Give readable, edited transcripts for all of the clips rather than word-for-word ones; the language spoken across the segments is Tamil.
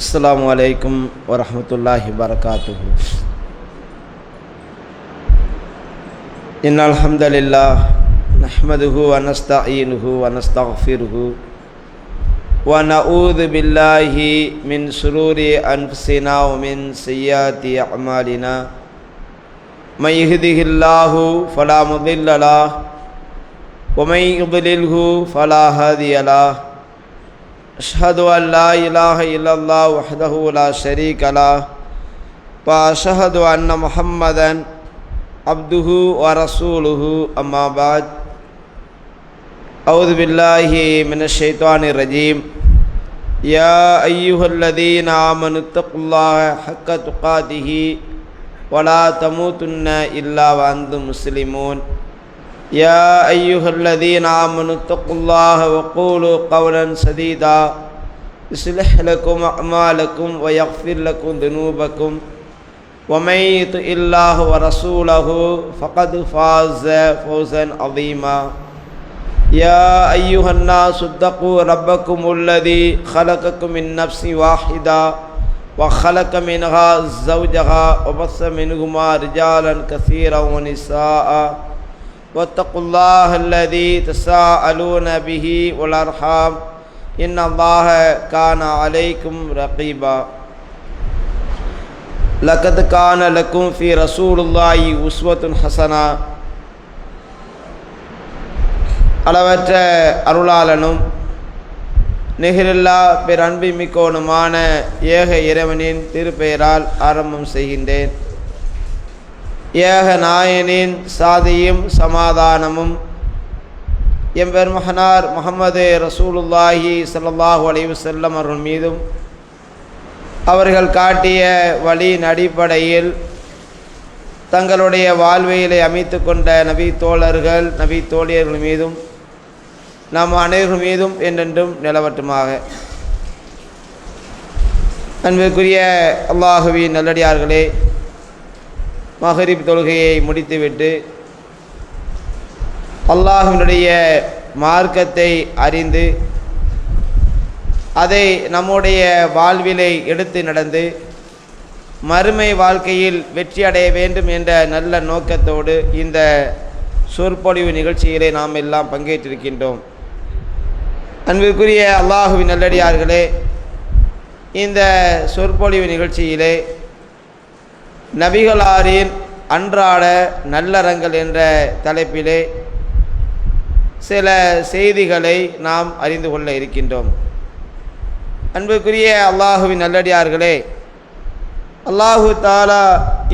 अस्सलामु अलैकुम वरहमतुल्लाहि वबरकातुहु। इन्नल हम्दुलिल्लाह नहमदुहु व नस्तईनुहु व नस्तगफिरुहु व नऊज़ु बिल्लाहि मिन शुरूरि अनफुसिना व मिन सय्यिआति अअमालिना। मन यहदिहिल्लाहु फला मुदिल्ल लहु व मन युद्लिल्हु फला हादिय लहु। अशहदु अन ला इलाहा इल्लल्लाह वहदहु ला शरीक लहु व अशहदु अन्न मुहम्मदन अब्दुहु व रसूलुहु अम्मा बाद। औज़ु बिल्लाहि मिनश शैतानिर रजीम। या अय्युहल्लज़ीना आमनुत्तक़ुल्लाह हक़्क़ तुक़ातिही व ला तमूतुन्ना इल्ला व अंतुम मुस्लिमून। या अय्युहल्लज़ीना आमनुत्तक़ुल्लाह व क़ूलू क़ौलन सदीदा युस्लिह लकुम अअमालकुम व यग़फ़िर लकुम ज़ुनूबकुम व मन युतिइल्लाह व रसूलहु फ़क़द फ़ाज़ फ़ौज़न अज़ीमा। या अय्युहन्नासु इत्तक़ू रब्बकुमुल्लज़ी ख़लक़कुम मिन नफ़्सिन वाहिदा व ख़लक़ मिनहा ज़ौजहा व बस्स मिनहुमा रिजालन कसीरन व निसाअ वत्तक़ुल्लाहल्लज़ी तसाअलून बिही वल अर्हाम इन्नल्लाह कान अलैकुम रक़ीबा। लक़द कान लकुम फ़ी रसूलिल्लाहि उस्वतुन हसना। அளவற்ற அருளாளனும் நிகரில்லா பேரன்பு மிக்கோனுமான ஏக இறைவனின் திருப்பெயரால் ஆரம்பம் செய்கின்றேன். ஏக நாயனின் சாதியும் சமாதானமும் எம்பெருமகனார் முஹம்மது ரசூலுல்லாஹி ஸல்லல்லாஹு அலைஹி வஸல்லம் அவர்கள் மீதும் அவர்கள் காட்டிய வழியின் அடிப்படையில் தங்களுடைய வாழ்வியலை அமைத்து கொண்ட நபி தோழர்கள் நபி தோழியர்கள் மீதும் நம் அனைவர்கள் மீதும் என்றென்றும் நிலவட்டுமாக. அன்பிற்குரிய அல்லாஹுவின் நல்லடியார்களே, மகரிப் தொழுகையை முடித்துவிட்டு அல்லாஹ்வினுடைய மார்க்கத்தை அறிந்து அதை நம்முடைய வாழ்விலை எடுத்து நடந்து மறுமை வாழ்க்கையில் வெற்றி அடைய வேண்டும் என்ற நல்ல நோக்கத்தோடு இந்த சொற்பொழிவு நிகழ்ச்சியிலே நாம் எல்லாம் பங்கேற்றிருக்கின்றோம். அன்பிற்குரிய அல்லாஹுவின் நல்லடியார்களே, இந்த சொற்பொழிவு நிகழ்ச்சியிலே நபிகளாரின் அன்றாட நல்லறங்கள் என்ற தலைப்பிலே சில செய்திகளை நாம் அறிந்து கொள்ள இருக்கின்றோம். அன்புக்குரிய அல்லாஹுவின் நல்லடியார்களே, அல்லாஹு தாலா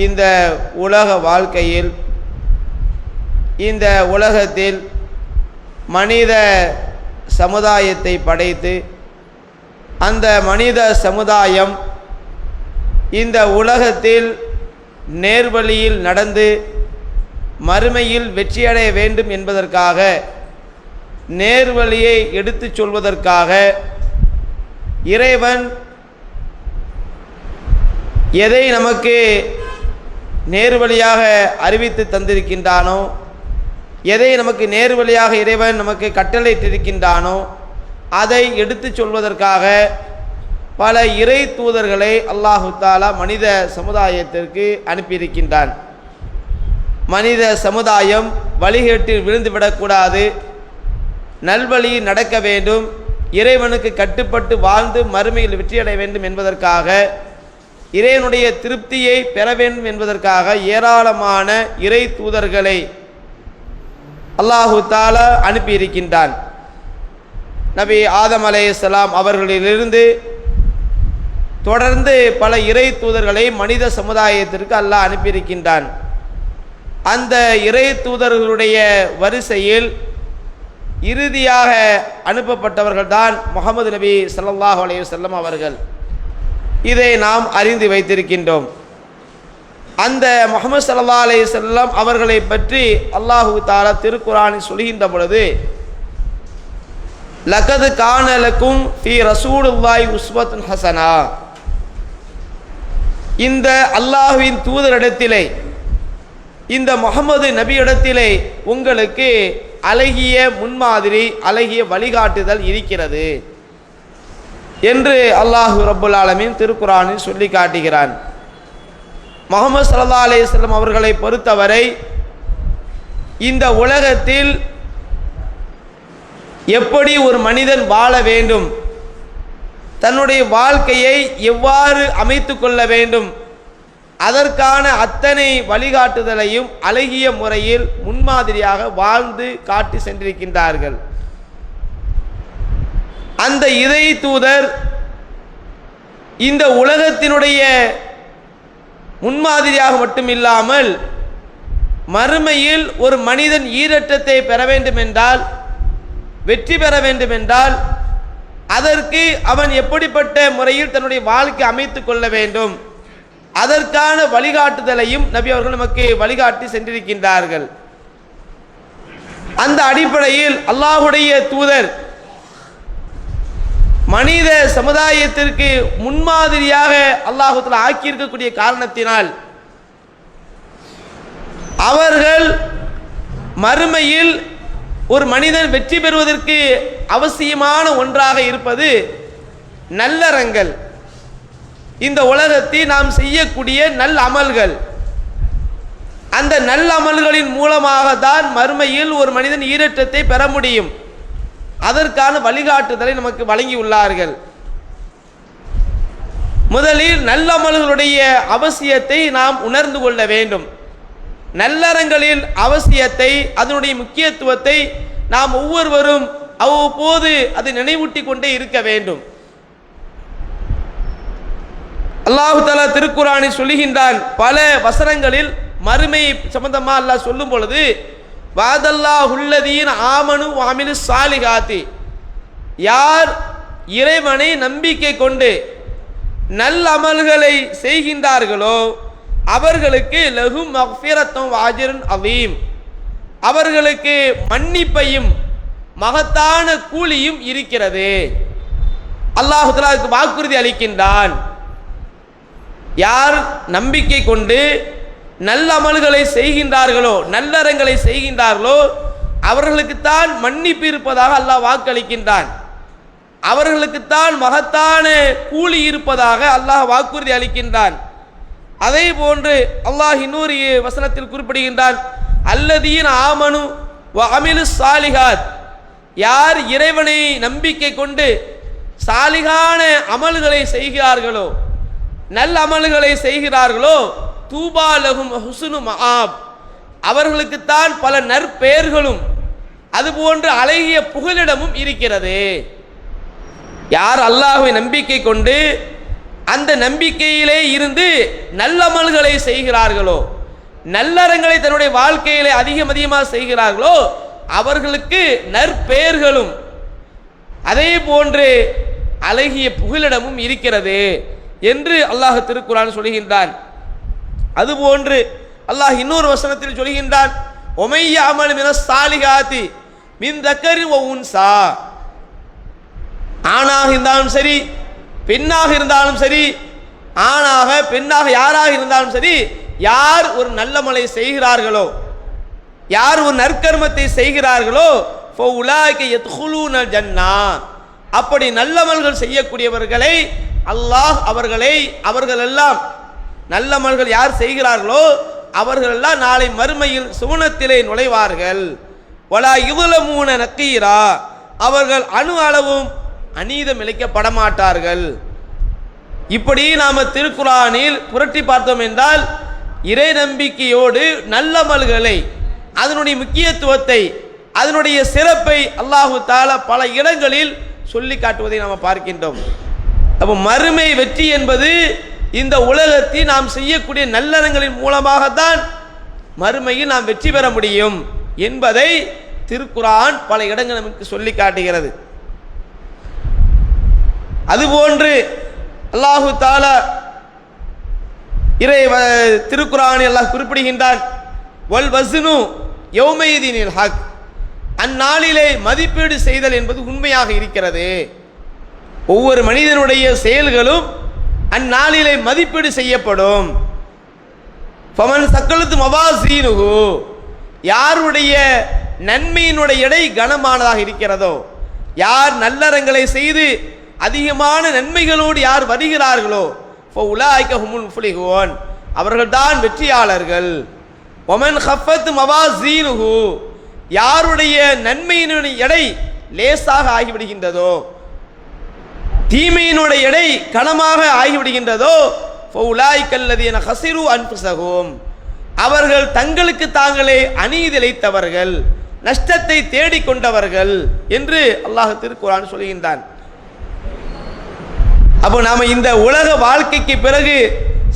இந்த உலக வாழ்க்கையில் இந்த உலகத்தில் மனித சமுதாயத்தை படைத்து அந்த மனித சமுதாயம் இந்த உலகத்தில் நேர்வழியில் நடந்து மறுமையில் வெற்றியடைய வேண்டும் என்பதற்காக நேர்வழியை எடுத்துச் சொல்வதற்காக இறைவன் எதை நமக்கு நேர்வழியாக அறிவித்து தந்திருக்கின்றானோ, எதை நமக்கு நேர்வழியாக இறைவன் நமக்கு கட்டளையிட்டிருக்கின்றானோ அதை எடுத்துச் சொல்வதற்காக பல இறை தூதர்களை அல்லாஹு தாலா மனித சமுதாயத்திற்கு அனுப்பியிருக்கின்றான். மனித சமுதாயம் வழிகேட்டில் விழுந்துவிடக்கூடாது, நல்வழியில் நடக்க வேண்டும், இறைவனுக்கு கட்டுப்பட்டு வாழ்ந்து மறுமையில் வெற்றியடைய வேண்டும் என்பதற்காக, இறைவனுடைய திருப்தியை பெற வேண்டும் என்பதற்காக ஏராளமான இறை தூதர்களை அல்லாஹு தாலா அனுப்பியிருக்கின்றான். நபி ஆதம் அலைஹிஸ்ஸலாம் அவர்களிலிருந்து தொடர்ந்து பல இறை தூதர்களை மனித சமுதாயத்திற்கு அல்லாஹ் அனுப்பியிருக்கின்றான். அந்த இறை தூதர்களுடைய வரிசையில் இறுதியாக அனுப்பப்பட்டவர்கள்தான் முஹம்மது நபி ஸல்லல்லாஹு அலைஹி வஸல்லம் அவர்கள். இதை நாம் அறிந்து வைத்திருக்கின்றோம். அந்த முஹம்மது ஸல்லல்லாஹு அலைஹி வஸல்லம் அவர்களை பற்றி அல்லாஹு தஆலா திருக்குர்ஆனில் சொல்கின்ற பொழுது, லகத் கான லக்கும் ஃபீ ரசூலில்லாஹி உஸ்வத்துன் ஹஸனா, இந்த அல்லாஹ்வின் தூதரிடத்திலே, இந்த முஹம்மது நபியிடத்திலே உங்களுக்கு அழகிய முன்மாதிரி, அழகிய வழிகாட்டுதல் இருக்கிறது. என்று அல்லாஹு ரப்புல் ஆலமீன் திருக்குர்ஆனில் சொல்லி காட்டுகிறான். முஹம்மது ஸல்லல்லாஹு அலைஹி வஸல்லம் அவர்களை பொறுத்தவரை இந்த உலகத்தில் எப்படி ஒரு மனிதன் வாழ வேண்டும், தன்னுடைய வாழ்க்கையை எவ்வாறு அமைத்து கொள்ள வேண்டும், அதற்கான அத்தனை வழிகாட்டுதலையும் அழகிய முறையில் முன்மாதிரியாக வாழ்ந்து காட்டி சென்றிருக்கின்றார்கள். அந்த இறை தூதர் இந்த உலகத்தினுடைய முன்மாதிரியாக மட்டுமில்லாமல் மறுமையில் ஒரு மனிதன் ஈரற்றத்தை பெற வேண்டும் என்றால், வெற்றி பெற வேண்டும் என்றால், அதற்கு அவன் எப்படிப்பட்ட முறையில் தன்னுடைய வாழ்க்கை அமைத்து கொள்ள வேண்டும், அதற்கான வழிகாட்டுதலையும் நபி அவர்கள் நமக்கு வழிகாட்டி சென்றிருக்கின்றார்கள். அந்த அடிப்படையில் அல்லாஹுடைய தூதர் மனித சமுதாயத்திற்கு முன்மாதிரியாக அல்லாஹ் தஆலா ஆக்கியிருக்கக்கூடிய காரணத்தினால் அவர்கள் மறுமையில் ஒரு மனிதன் வெற்றி பெறுவதற்கு அவசியமான ஒன்றாக இருப்பது நல்லறங்கள். இந்த உலகத்தில் நாம் செய்யக்கூடிய நல் அமல்கள், அந்த நல்ல அமல்களின் மூலமாக தான் மறுமையில் ஒரு மனிதன் ஈரற்றத்தை பெற முடியும். அதற்கான வழிகாட்டுதலை நமக்கு வழங்கியுள்ளார்கள். முதலில் நல்ல அமல்களுடைய அவசியத்தை நாம் உணர்ந்து கொள்ள வேண்டும். நல்லறங்களின் அவசியத்தை, அதனுடைய முக்கியத்துவத்தை நாம் ஒவ்வொருவரும் அவ்வப்போது அதை நினைவூட்டி கொண்டே இருக்க வேண்டும். அல்லாஹ் தஆலா திருக்குர்ஆனில் சொல்லுகின்றான், பல வசனங்களில் மறுமை சம்பந்தமாக அல்லாஹ் சொல்லும் பொழுது, வாதல்லாஹுல்லதீன ஆமனு வஅமிலு ஸாலிஹாத்தி, யார் இறைவனை நம்பிக்கை கொண்டு நல்ல அமல்களை செய்கின்றார்களோ அவர்களுக்கு லஹும் மக்ஃபிரத்தும் வஅஜ்ருன் அஸீம், அவர்களுக்கு மன்னிப்பையும் மகத்தான கூலியும் இருக்கிறது. அல்லாஹ் தஆலா அதுக்கு வாக்குறுதி அளிக்கின்றான். யார் நம்பிக்கை கொண்டு நல்ல அமல்களை செய்கின்றார்களோ, நல்லறங்களை செய்கின்றார்களோ அவர்களுக்குத்தான் மன்னிப்பு இருப்பதாக அல்லாஹ் வாக்களிக்கின்றான். அவர்களுக்குத்தான் மகத்தான கூலி இருப்பதாக அல்லாஹ் வாக்குறுதி அளிக்கின்றான். அதே போன்று அல்லாஹ் இன்னொரு வசனத்தில் குறிப்பிடுகின்றான், அல்லதீன ஆமனு வஅமிலு ஸாலிஹாத், யார் இறைவனை நம்பிக்கை கொண்டு சாலிகான அமல்களை செய்கிறார்களோ, நல்ல அமல்களை செய்கிறார்களோ, தூபா லஹும் ஹுஸ்னு மஆப், அவர்களுக்குத்தான் பல நற்பெயர்களும் அதுபோன்று அழகிய புகலிடமும் இருக்கிறது. யார் அல்லாஹ்வை நம்பிக்கை கொண்டு அந்த நம்பிக்கையிலே இருந்து நல்ல அமல்களை செய்கிறார்களோ, நல்லறங்களை தன்னுடைய வாழ்க்கையிலே அதிகமாக செய்கிறார்களோ அவர்களுக்கு நற்பெயர்களும் அதே போன்று அழகிய புகலிடமும் இருக்கிறது என்று அல்லாஹ் திருக்குர்ஆன் சொல்கின்றான். அதுபோன்று அல்லாஹ் இன்னொரு வசனத்தில் சொல்கின்றான், ஒமைய அமல் மினஸ் சாலிகாத்தி மின் தக்கரின் வ உன்சா, ஆணாக இருந்தாலும் சரி பெண்ணாக இருந்தாலும் சரி, ஆணாக பெண்ணாக யாராக இருந்தாலும் சரி, யார் ஒரு நல்ல அமலை செய்கிறார்களோ, யார் ஒரு நற்கர்மத்தை செய்கிறார்களோ, ஃபௌலாயிக யத்குலூனல் ஜன்னா, அப்படி நல்லமல்கள் செய்யக்கூடியவர்களை அல்லாஹ் அவர்களெல்லாம் நல்லமல்கள் யார் செய்கிறார்களோ அவர்களெல்லாம் நாளை மறுமையில் சுவனத்திலே நுழைவார்கள். வலா யுظலமூன நக்கீரா, அவர்கள் அணு அளவும் அநீதம் இழைக்கப்பட மாட்டார்கள். இப்படி நாம திருக்குர்ஆனில் புரட்டி பார்த்தோம் என்றால் இறை நம்பிக்கையோடு நல்லமல்களை, அதனுடைய முக்கியத்துவத்தை, அதனுடைய சிறப்பை அல்லாஹு தஆலா பல இடங்களில் சொல்லி காட்டுவதை நாம் பார்க்கின்றோம். அப்போ மறுமை வெற்றி என்பது இந்த உலகத்தில் நாம் செய்யக்கூடிய நல்லறங்களின் மூலமாகத்தான் மறுமையில் நாம் வெற்றி பெற முடியும் என்பதை திருக்குர்ஆன் பல இடங்கள் நமக்கு சொல்லி காட்டுகிறது. அதுபோன்று அல்லாஹு தஆலா திருக்குர்ஆனில் அல்லாஹ் குறிப்பிடுகின்றான், வல் வஸ்னு யௌமைதினில் ஹக், அந்நாளிலே மதிப்பீடு செய்தல் என்பது உண்மையாக இருக்கிறது. ஒவ்வொரு மனிதனுடைய செயல்களும் அந்நாளிலே மதிப்பீடு செய்யப்படும். ஃபமன் சக்கலத்து மவாசீனுஹு, யாருடைய நன்மையினுடைய எடை கனமானதாக இருக்கிறதோ, யார் நல்லறங்களை செய்து அதிகமான நன்மைகளோடு யார் வருகிறார்களோ ஃபஉலாயிக ஹுமுல் முஃப்லிஹூன், அவர்கள்தான் வெற்றியாளர்கள். ஒமன் ஹஃபத் மவாசீனுஹு, யாருடைய நன்மையினுடைய எடை லேசாக ஆகிவிடுகின்றதோ, தீமையினுடைய எடை கனமாக ஆகிவிடுகின்றதோ, ஃபஉலாயிகல்லதீன ஹஸிரு அன்ஃபுஸஹும், அவர்கள் தங்களுக்கு தாங்களே அநீதி இழைத்தவர்கள், நஷ்டத்தை தேடிக்கொண்டவர்கள் என்று அல்லாஹ் திருக்குர்ஆன் சொல்கின்றான். அப்போ நாம இந்த உலக வாழ்க்கைக்கு பிறகு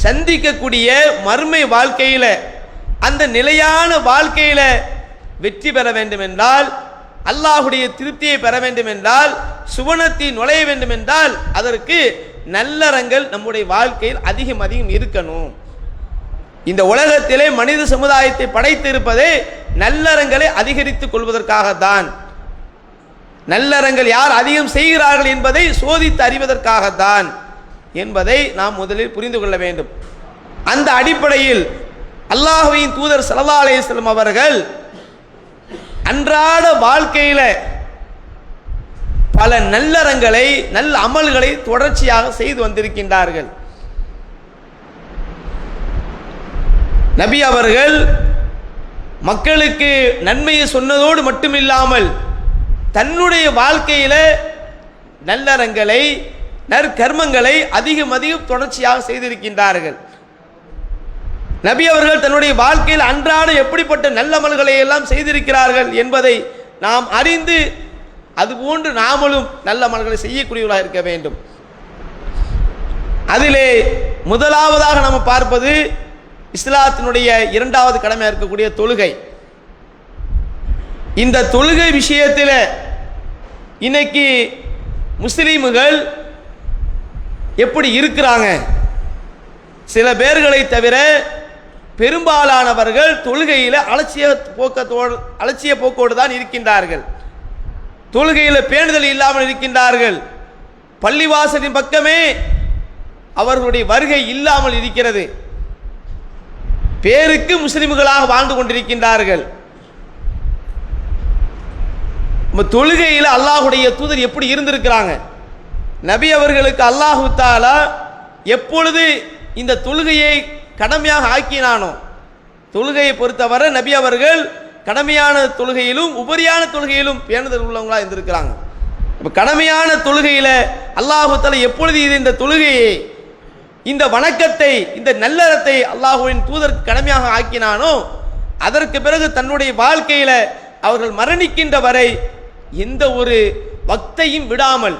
சந்திக்கக்கூடிய மறுமை வாழ்க்கையில, அந்த நிலையான வாழ்க்கையில வெற்றி பெற வேண்டும் என்றால், அல்லாஹுடைய திருப்தியை பெற வேண்டும் என்றால், சுவனத்தில் நுழைய வேண்டும் என்றால், அதற்கு நல்லறங்கள் நம்முடைய வாழ்க்கையில் அதிகம் அதிகம் இருக்கணும். இந்த உலகத்திலே மனித சமுதாயத்தை படைத்திருப்பதே நல்லறங்களை அதிகரித்துக் கொள்வதற்காகத்தான். நல்லறங்கள் யார் அதிகம் செய்கிறார்கள் என்பதை சோதித்து அறிவதற்காகத்தான் என்பதை நாம் முதலில் புரிந்து கொள்ள வேண்டும். அந்த அடிப்படையில் அல்லாஹ்வின் தூதர் ஸல்லல்லாஹு அலைஹி வஸல்லம் அவர்கள் அன்றாட வாழ்க்கையில பல நல்லறங்களை, நல்ல அமல்களை தொடர்ச்சியாக செய்து வந்திருக்கின்றார்கள். நபி அவர்கள் மக்களுக்கு நன்மையை சொன்னதோடு மட்டுமில்லாமல் தன்னுடைய வாழ்க்கையில நல்லறங்களை, நற்கர்மங்களை அதிகம் அதிகம் தொடர்ச்சியாக செய்திருக்கின்றார்கள். நபி அவர்கள் தன்னுடைய வாழ்க்கையில் அன்றாடம் எப்படிப்பட்ட நல்லமல்களை எல்லாம் செய்திருக்கிறார்கள் என்பதை நாம் அறிந்து அதுபோன்று நாமளும் நல்ல அமல்களை செய்யக்கூடியவர்களாக இருக்க வேண்டும். அதிலே முதலாவதாக நாம் பார்ப்பது இஸ்லாத்தினுடைய இரண்டாவது கடமையாக இருக்கக்கூடிய தொழுகை. இந்த தொழுகை விஷயத்தில் இன்னைக்கு முஸ்லீம்கள் எப்படி இருக்கிறாங்க? சில பேர்களை தவிர பெரும்பாலானவர்கள் தொழுகையில் அலட்சிய போக்கோடு தான் இருக்கின்றார்கள். தொழுகையில் பேணுதல் இல்லாமல் இருக்கின்றார்கள். பள்ளிவாசலின் பக்கமே அவர்களுடைய வருகை இல்லாமல் இருக்கிறது. பேருக்கு முஸ்லிம்களாக வாழ்ந்து கொண்டிருக்கின்றார்கள். தொழுகையில் அல்லாஹுடைய தூதர் எப்படி இருந்திருக்கிறாங்க? நபி அவர்களுக்கு அல்லாஹு தஆலா எப்பொழுது இந்த தொழுகையை கடமையாக ஆக்கினானோ, தொழுகையை பொறுத்தவரை நபி அவர்கள் கடமையான தொழுகையிலும் உபரியான தொழுகையிலும் பேணுதல் உள்ளவங்களா இருந்திருக்கிறாங்க. இப்போ கடமையான தொழுகையில் அல்லாஹு தஆலா எப்பொழுது இந்த தொழுகையை, இந்த வணக்கத்தை, இந்த நல்லறத்தை அல்லாஹுவின் தூதருக்கு கடமையாக ஆக்கினானோ, அதற்கு பிறகு தன்னுடைய வாழ்க்கையில் அவர்கள் மரணிக்கின்ற வரை எந்த ஒரு வக்தையும் விடாமல்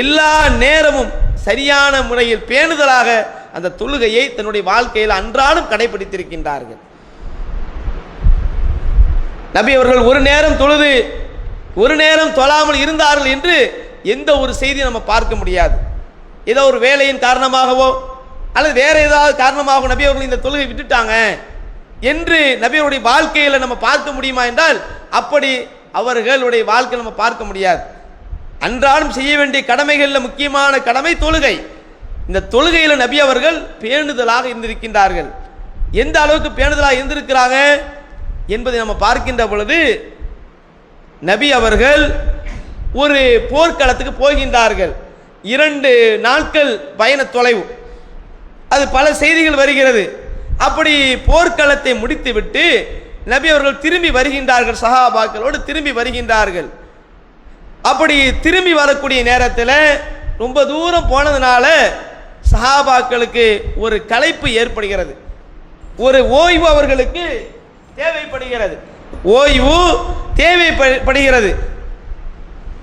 எல்லா நேரமும் சரியான முறையில் பேணுதலாக அந்த தொழுகையை தன்னுடைய வாழ்க்கையில் அன்றாடம் கடைபிடித்திருக்கின்றார்கள். நபி அவர்கள் ஒரு நேரம் தொழுது ஒரு நேரம் தொழாமல் இருந்தார்கள் என்று எந்த ஒரு செய்தியும் நம்ம பார்க்க முடியாது. ஏதோ ஒரு வேலையின் காரணமாகவோ அல்லது வேற ஏதாவது காரணமாகவோ நபி அவர்கள் இந்த தொழுகை விட்டுட்டாங்க என்று நபியுடைய வாழ்க்கையில் நம்ம பார்க்க முடியுமா என்றால் அப்படி அவர்களுடைய வாழ்க்கையில் நம்ம பார்க்க முடியாது. அன்றாடம் செய்ய வேண்டிய கடமைகளில் முக்கியமான கடமை தொழுகை. இந்த தொழுகையில் நபி அவர்கள் பேணுதலாக இருந்திருக்கின்றார்கள். எந்த அளவுக்கு பேணுதலாக இருந்திருக்கிறாங்க என்பதை நம்ம பார்க்கின்ற பொழுது, நபி அவர்கள் ஒரு போர்க்களத்துக்கு போகின்றார்கள். 2 நாட்கள் பயண தொலைவு. அது பல செய்திகள் வருகிறது. அப்படி போர்க்களத்தை முடித்துவிட்டு நபி அவர்கள் திரும்பி வருகின்றார்கள். சஹாபாக்களோடு திரும்பி வருகின்றார்கள். அப்படி திரும்பி வரக்கூடிய நேரத்தில் ரொம்ப தூரம் போனதுனால சஹாபாக்களுக்கு ஒரு களைப்பு ஏற்படுகிறது. ஒரு ஓய்வு அவர்களுக்கு தேவைப்படுகிறது. ஓய்வு தேவைப்படுகிறது.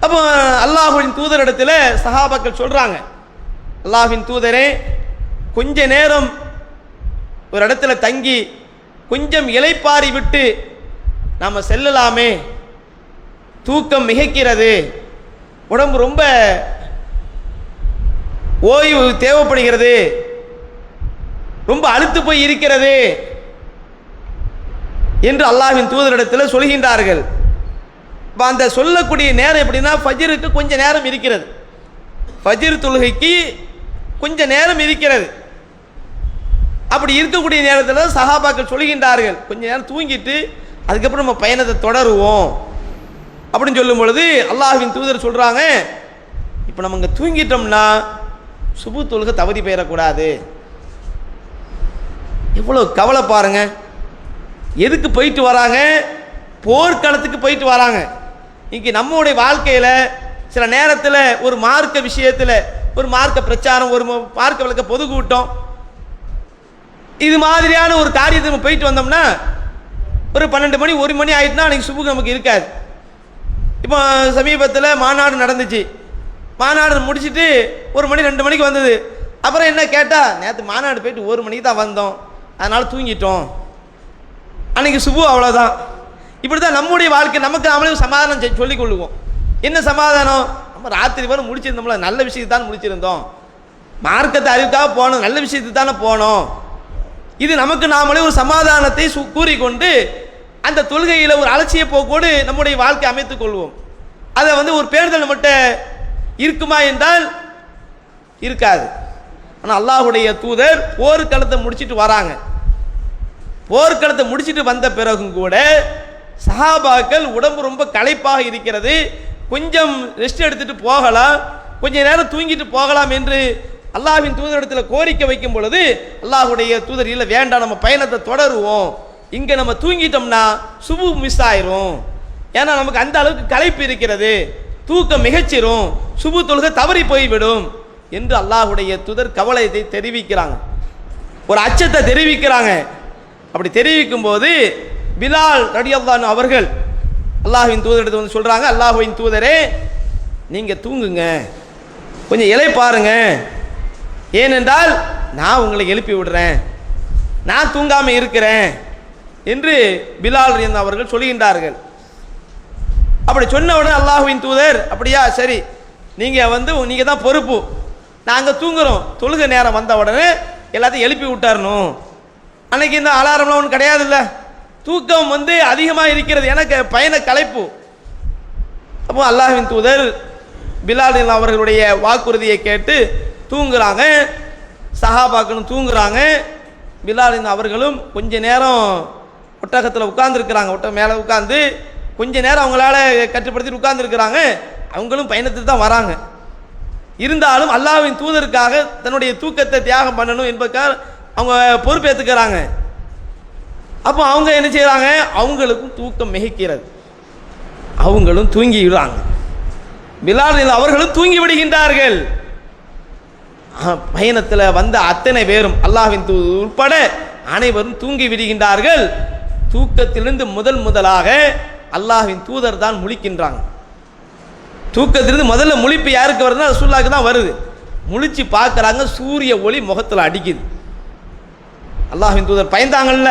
அப்போ அல்லாஹ்வின் தூதரிடத்தில் சஹாபாக்கள் சொல்றாங்க, அல்லாஹ்வின் தூதரே, கொஞ்ச நேரம் ஒரு இடத்துல தங்கி கொஞ்சம் இளைப்பாரி விட்டு நாம் செல்லலாமே, தூக்கம் மிகைக்கிறது, உடம்பு ரொம்ப ஓய்வு தேவைப்படுகிறது, ரொம்ப அழுத்து போய் இருக்கிறது என்று அல்லாஹ்வின் தூதரிடத்தில் சொல்கின்றார்கள். அந்த சொல்லக்கூடிய நேரம் எப்படின்னா, ஃபஜ்ருக்கு கொஞ்ச நேரம் இருக்கிறது, ஃபஜ்ர் தொழுகைக்கு கொஞ்ச நேரம் இருக்கிறது. அப்படி இருக்கக்கூடிய நேரத்தில் சஹாபாக்கள் சொல்கின்றார்கள், கொஞ்ச நேரம் தூங்கிட்டு அதுக்கப்புறம் நம்ம பயணத்தை தொடருவோம் அப்படின்னு சொல்லும் பொழுது அல்லாஹ்வின் தூதர் சொல்றாங்க, இப்போ நம்ம இங்கே தூங்கிட்டோம்னா சுபு தொழுகை தவறி போயிடக்கூடாது. எவ்வளோ கவலை பாருங்க. எதுக்கு போயிட்டு வராங்க? போர்க்களத்துக்கு போயிட்டு வராங்க. இன்னைக்கு நம்முடைய வாழ்க்கையில் சில நேரத்தில் ஒரு மார்க்க விஷயத்தில் ஒரு மார்க்க பிரச்சாரம், ஒரு மார்க்க விளக்க பொதுக்கூட்டம், இது மாதிரியான ஒரு காரியத்தை நம்ம போயிட்டு வந்தோம்னா ஒரு 12 மணி 1 மணி ஆயிட்டுனா அன்றைக்கி சுபுக்கு நமக்கு இருக்காது. இப்போ சமீபத்தில் மாநாடு நடந்துச்சு. மாநாடு முடிச்சுட்டு 1 மணி 2 மணிக்கு வந்தது. அப்புறம் என்ன கேட்டால், நேற்று மாநாடு போயிட்டு 1 மணிக்கு தான் வந்தோம், அதனால் தூங்கிட்டோம், அன்றைக்கி சுபு அவ்வளோதான். இப்படி தான் நம்முடைய வாழ்க்கை. நமக்கு நம்மளே சமாதானம் சொல்லிக் கொள்ளுவோம். என்ன சமாதானம்? நம்ம ராத்திரி வரை முடிச்சிருந்தோம்ல, நல்ல விஷயத்தை தான் முடிச்சிருந்தோம், மார்க்கத்தை அறிவுக்காக போனோம், நல்ல விஷயத்துக்கு தானே போனோம். இது நமக்கு நாமளே ஒரு சமாதானத்தை கூறிக்கொண்டு அந்த தொழுகையில் ஒரு அலட்சிய போக்கோடு நம்முடைய வாழ்க்கை அமைத்துக் கொள்வோம். அதை ஒரு பேணுதல் நம்மகிட்ட இருக்குமா என்றால் இருக்காது. ஆனால் அல்லாஹுடைய தூதர் போர்க்களத்தை முடிச்சுட்டு வராங்க. போர்க்களத்தை முடிச்சுட்டு வந்த பிறகும் கூட சஹாபாக்கள் உடம்பு ரொம்ப களைப்பாக இருக்கிறது, கொஞ்சம் ரெஸ்ட் எடுத்துட்டு போகலாம், கொஞ்ச நேரம் தூங்கிட்டு போகலாம் என்று அல்லாஹ்வின் தூதரிடத்தில் கோரிக்கை வைக்கும் பொழுது அல்லாஹுடைய தூதர் இல்லை, வேண்டாம், நம்ம பயணத்தை தொடருவோம், இங்கே நம்ம தூங்கிட்டோம்னா சுபு மிஸ் ஆயிரும், ஏன்னா நமக்கு அந்த அளவுக்கு களைப்பு இருக்கிறது, தூக்கம் மிகச்சிரும், சுபு தொழுகை தவறி போய்விடும் என்று அல்லாஹுடைய தூதர் கவலையை தெரிவிக்கிறாங்க, ஒரு அச்சத்தை தெரிவிக்கிறாங்க. அப்படி தெரிவிக்கும் போது பிலால் ரலியல்லாஹு அன்ஹு அவர்கள் அல்லாஹ்வின் தூதரிடத்தில் வந்து சொல்கிறாங்க, அல்லாஹ்வின் தூதரே, நீங்கள் தூங்குங்க, கொஞ்சம் இலை பாருங்க, ஏனென்றால் நான் உங்களை எழுப்பி விடுறேன், நான் தூங்காமல் இருக்கிறேன் என்று பிலால் ரலியல்லாஹு அவர்கள் சொல்கின்றார்கள். அப்படி சொன்ன உடனே அல்லாஹ்வின் தூதர், அப்படியா, சரி, நீங்கள் தான் பொறுப்பு, நாங்கள் தூங்குறோம், தொழுகை நேரம் வந்த உடனே எல்லாத்தையும் எழுப்பி விட்டாரணும். அன்னைக்கு இந்த அலாரம்லாம் ஒன்றும் கிடையாது, இல்லை, தூக்கம் அதிகமாக இருக்கிறது, எனக்கு பயண களைப்பு. அப்போ அல்லாஹ்வின் தூதர் பிலால் அவர்களுடைய வாக்குறுதியை கேட்டு தூங்குறாங்க, சஹாபாக்களும் தூங்குறாங்க. பிலால் அவர்களும் கொஞ்ச நேரம் ஒட்டகத்தில் உட்கார்ந்துருக்கிறாங்க, ஒட்டகம் மேலே உட்காந்து கொஞ்ச நேரம் அவங்களால கட்டுப்படுத்திட்டு உட்கார்ந்துருக்கிறாங்க. அவங்களும் பயணத்துக்கு தான் வராங்க. இருந்தாலும் அல்லாஹ்வின் தூதருக்காக தன்னுடைய தூக்கத்தை தியாகம் பண்ணணும் என்பதற்காக அவங்க பொறுப்பேற்றுக்கிறாங்க. அப்போ அவங்க என்ன செய்கிறாங்க, அவங்களுக்கும் தூக்கம் மிகைக்கிறது, அவங்களும் தூங்கி விடுறாங்க. பிலால் அவர்களும் தூங்கி விடுகின்றார்கள். பயணத்தில் வந்த அத்தனை பேரும் அல்லாஹ்வின் தூதர் உட்பட அனைவரும் தூங்கி விடுகின்றார்கள். தூக்கத்திலிருந்து முதலாக அல்லாஹ்வின் தூதர் தான் முழிக்கின்றாங்க. தூக்கத்திலிருந்து முதல்ல முழிப்பு யாருக்கு வருதுன்னா ரசூலுல்லாஹ்க்கு தான் வருது. முழிச்சு பார்க்குறாங்க, சூரிய ஒளி முகத்தில் அடிக்குது. அல்லாஹ்வின் தூதர் பயந்தாங்கல்ல,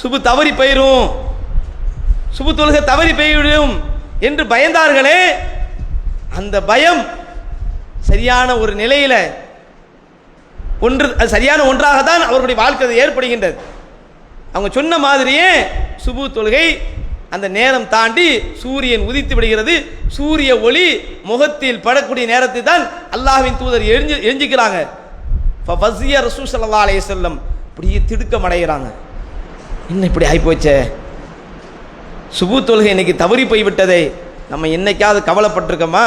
சுபு தவறி போயிடும், சுபு தொழுகை தவறி போய்விடும் என்று பயந்தார்களே, அந்த பயம் சரியான ஒரு நிலையில் சரியான ஒன்றாக தான் அவர்களுடைய வாழ்க்கை ஏற்படுகின்றது. அவங்க சொன்ன மாதிரியே சுபு தொழுகை அந்த நேரம் தாண்டி சூரியன் உதித்து விடுகிறது. சூரிய ஒளி முகத்தில் படக்கூடிய நேரத்தை தான் அல்லாஹ்வின் தூதர் எஞ்சிக்கிறாங்க. ரசூல் ஸல்லல்லாஹு அலைஹி வஸல்லம் அப்படியே திடுக்கம் அடைகிறாங்க. என்ன இப்படி ஆகிப்போச்சே, சுபு தொழுகை இன்னைக்கு தவறி போய்விட்டதை நம்ம என்னைக்காவது கவலைப்பட்டிருக்கோமா?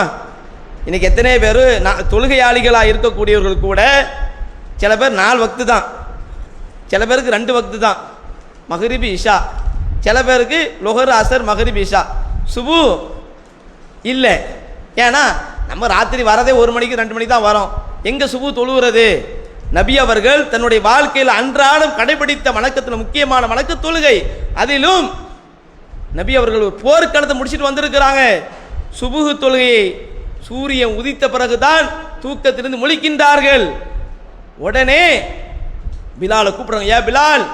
இன்னைக்கு எத்தனை பேர் தொழுகையாளிகளாக இருக்கக்கூடியவர்கள் கூட சில பேர் 4 வக்து தான், சில பேருக்கு 2 வக்து தான், மகரிபி இஷா, சில பேருக்கு லொஹர் அசர் மகரிபி இஷா, சுபு இல்லை. ஏன்னா நம்ம ராத்திரி வரதே 1 மணிக்கு 2 மணிக்கு தான் வரோம், எங்கே சுபு தொழுகிறது? நபி அவர்கள் தன்னுடைய வாழ்க்கையில் அன்றாடம் கடைபிடித்த வணக்கத்தில் முக்கியமான வணக்க தொழுகை. அதிலும் நபி அவர்கள் ஒரு போர்க்களத்தை முடிச்சுட்டு வந்திருக்கிறாங்க. சுபுஹு தொழுகையை சூரியன் உதித்த பிறகுதான் தூக்கத்திலிருந்து முழிக்கின்றார்கள். உடனே பிலாலை கூப்பிடுறாங்க, ஏன் பிலால்?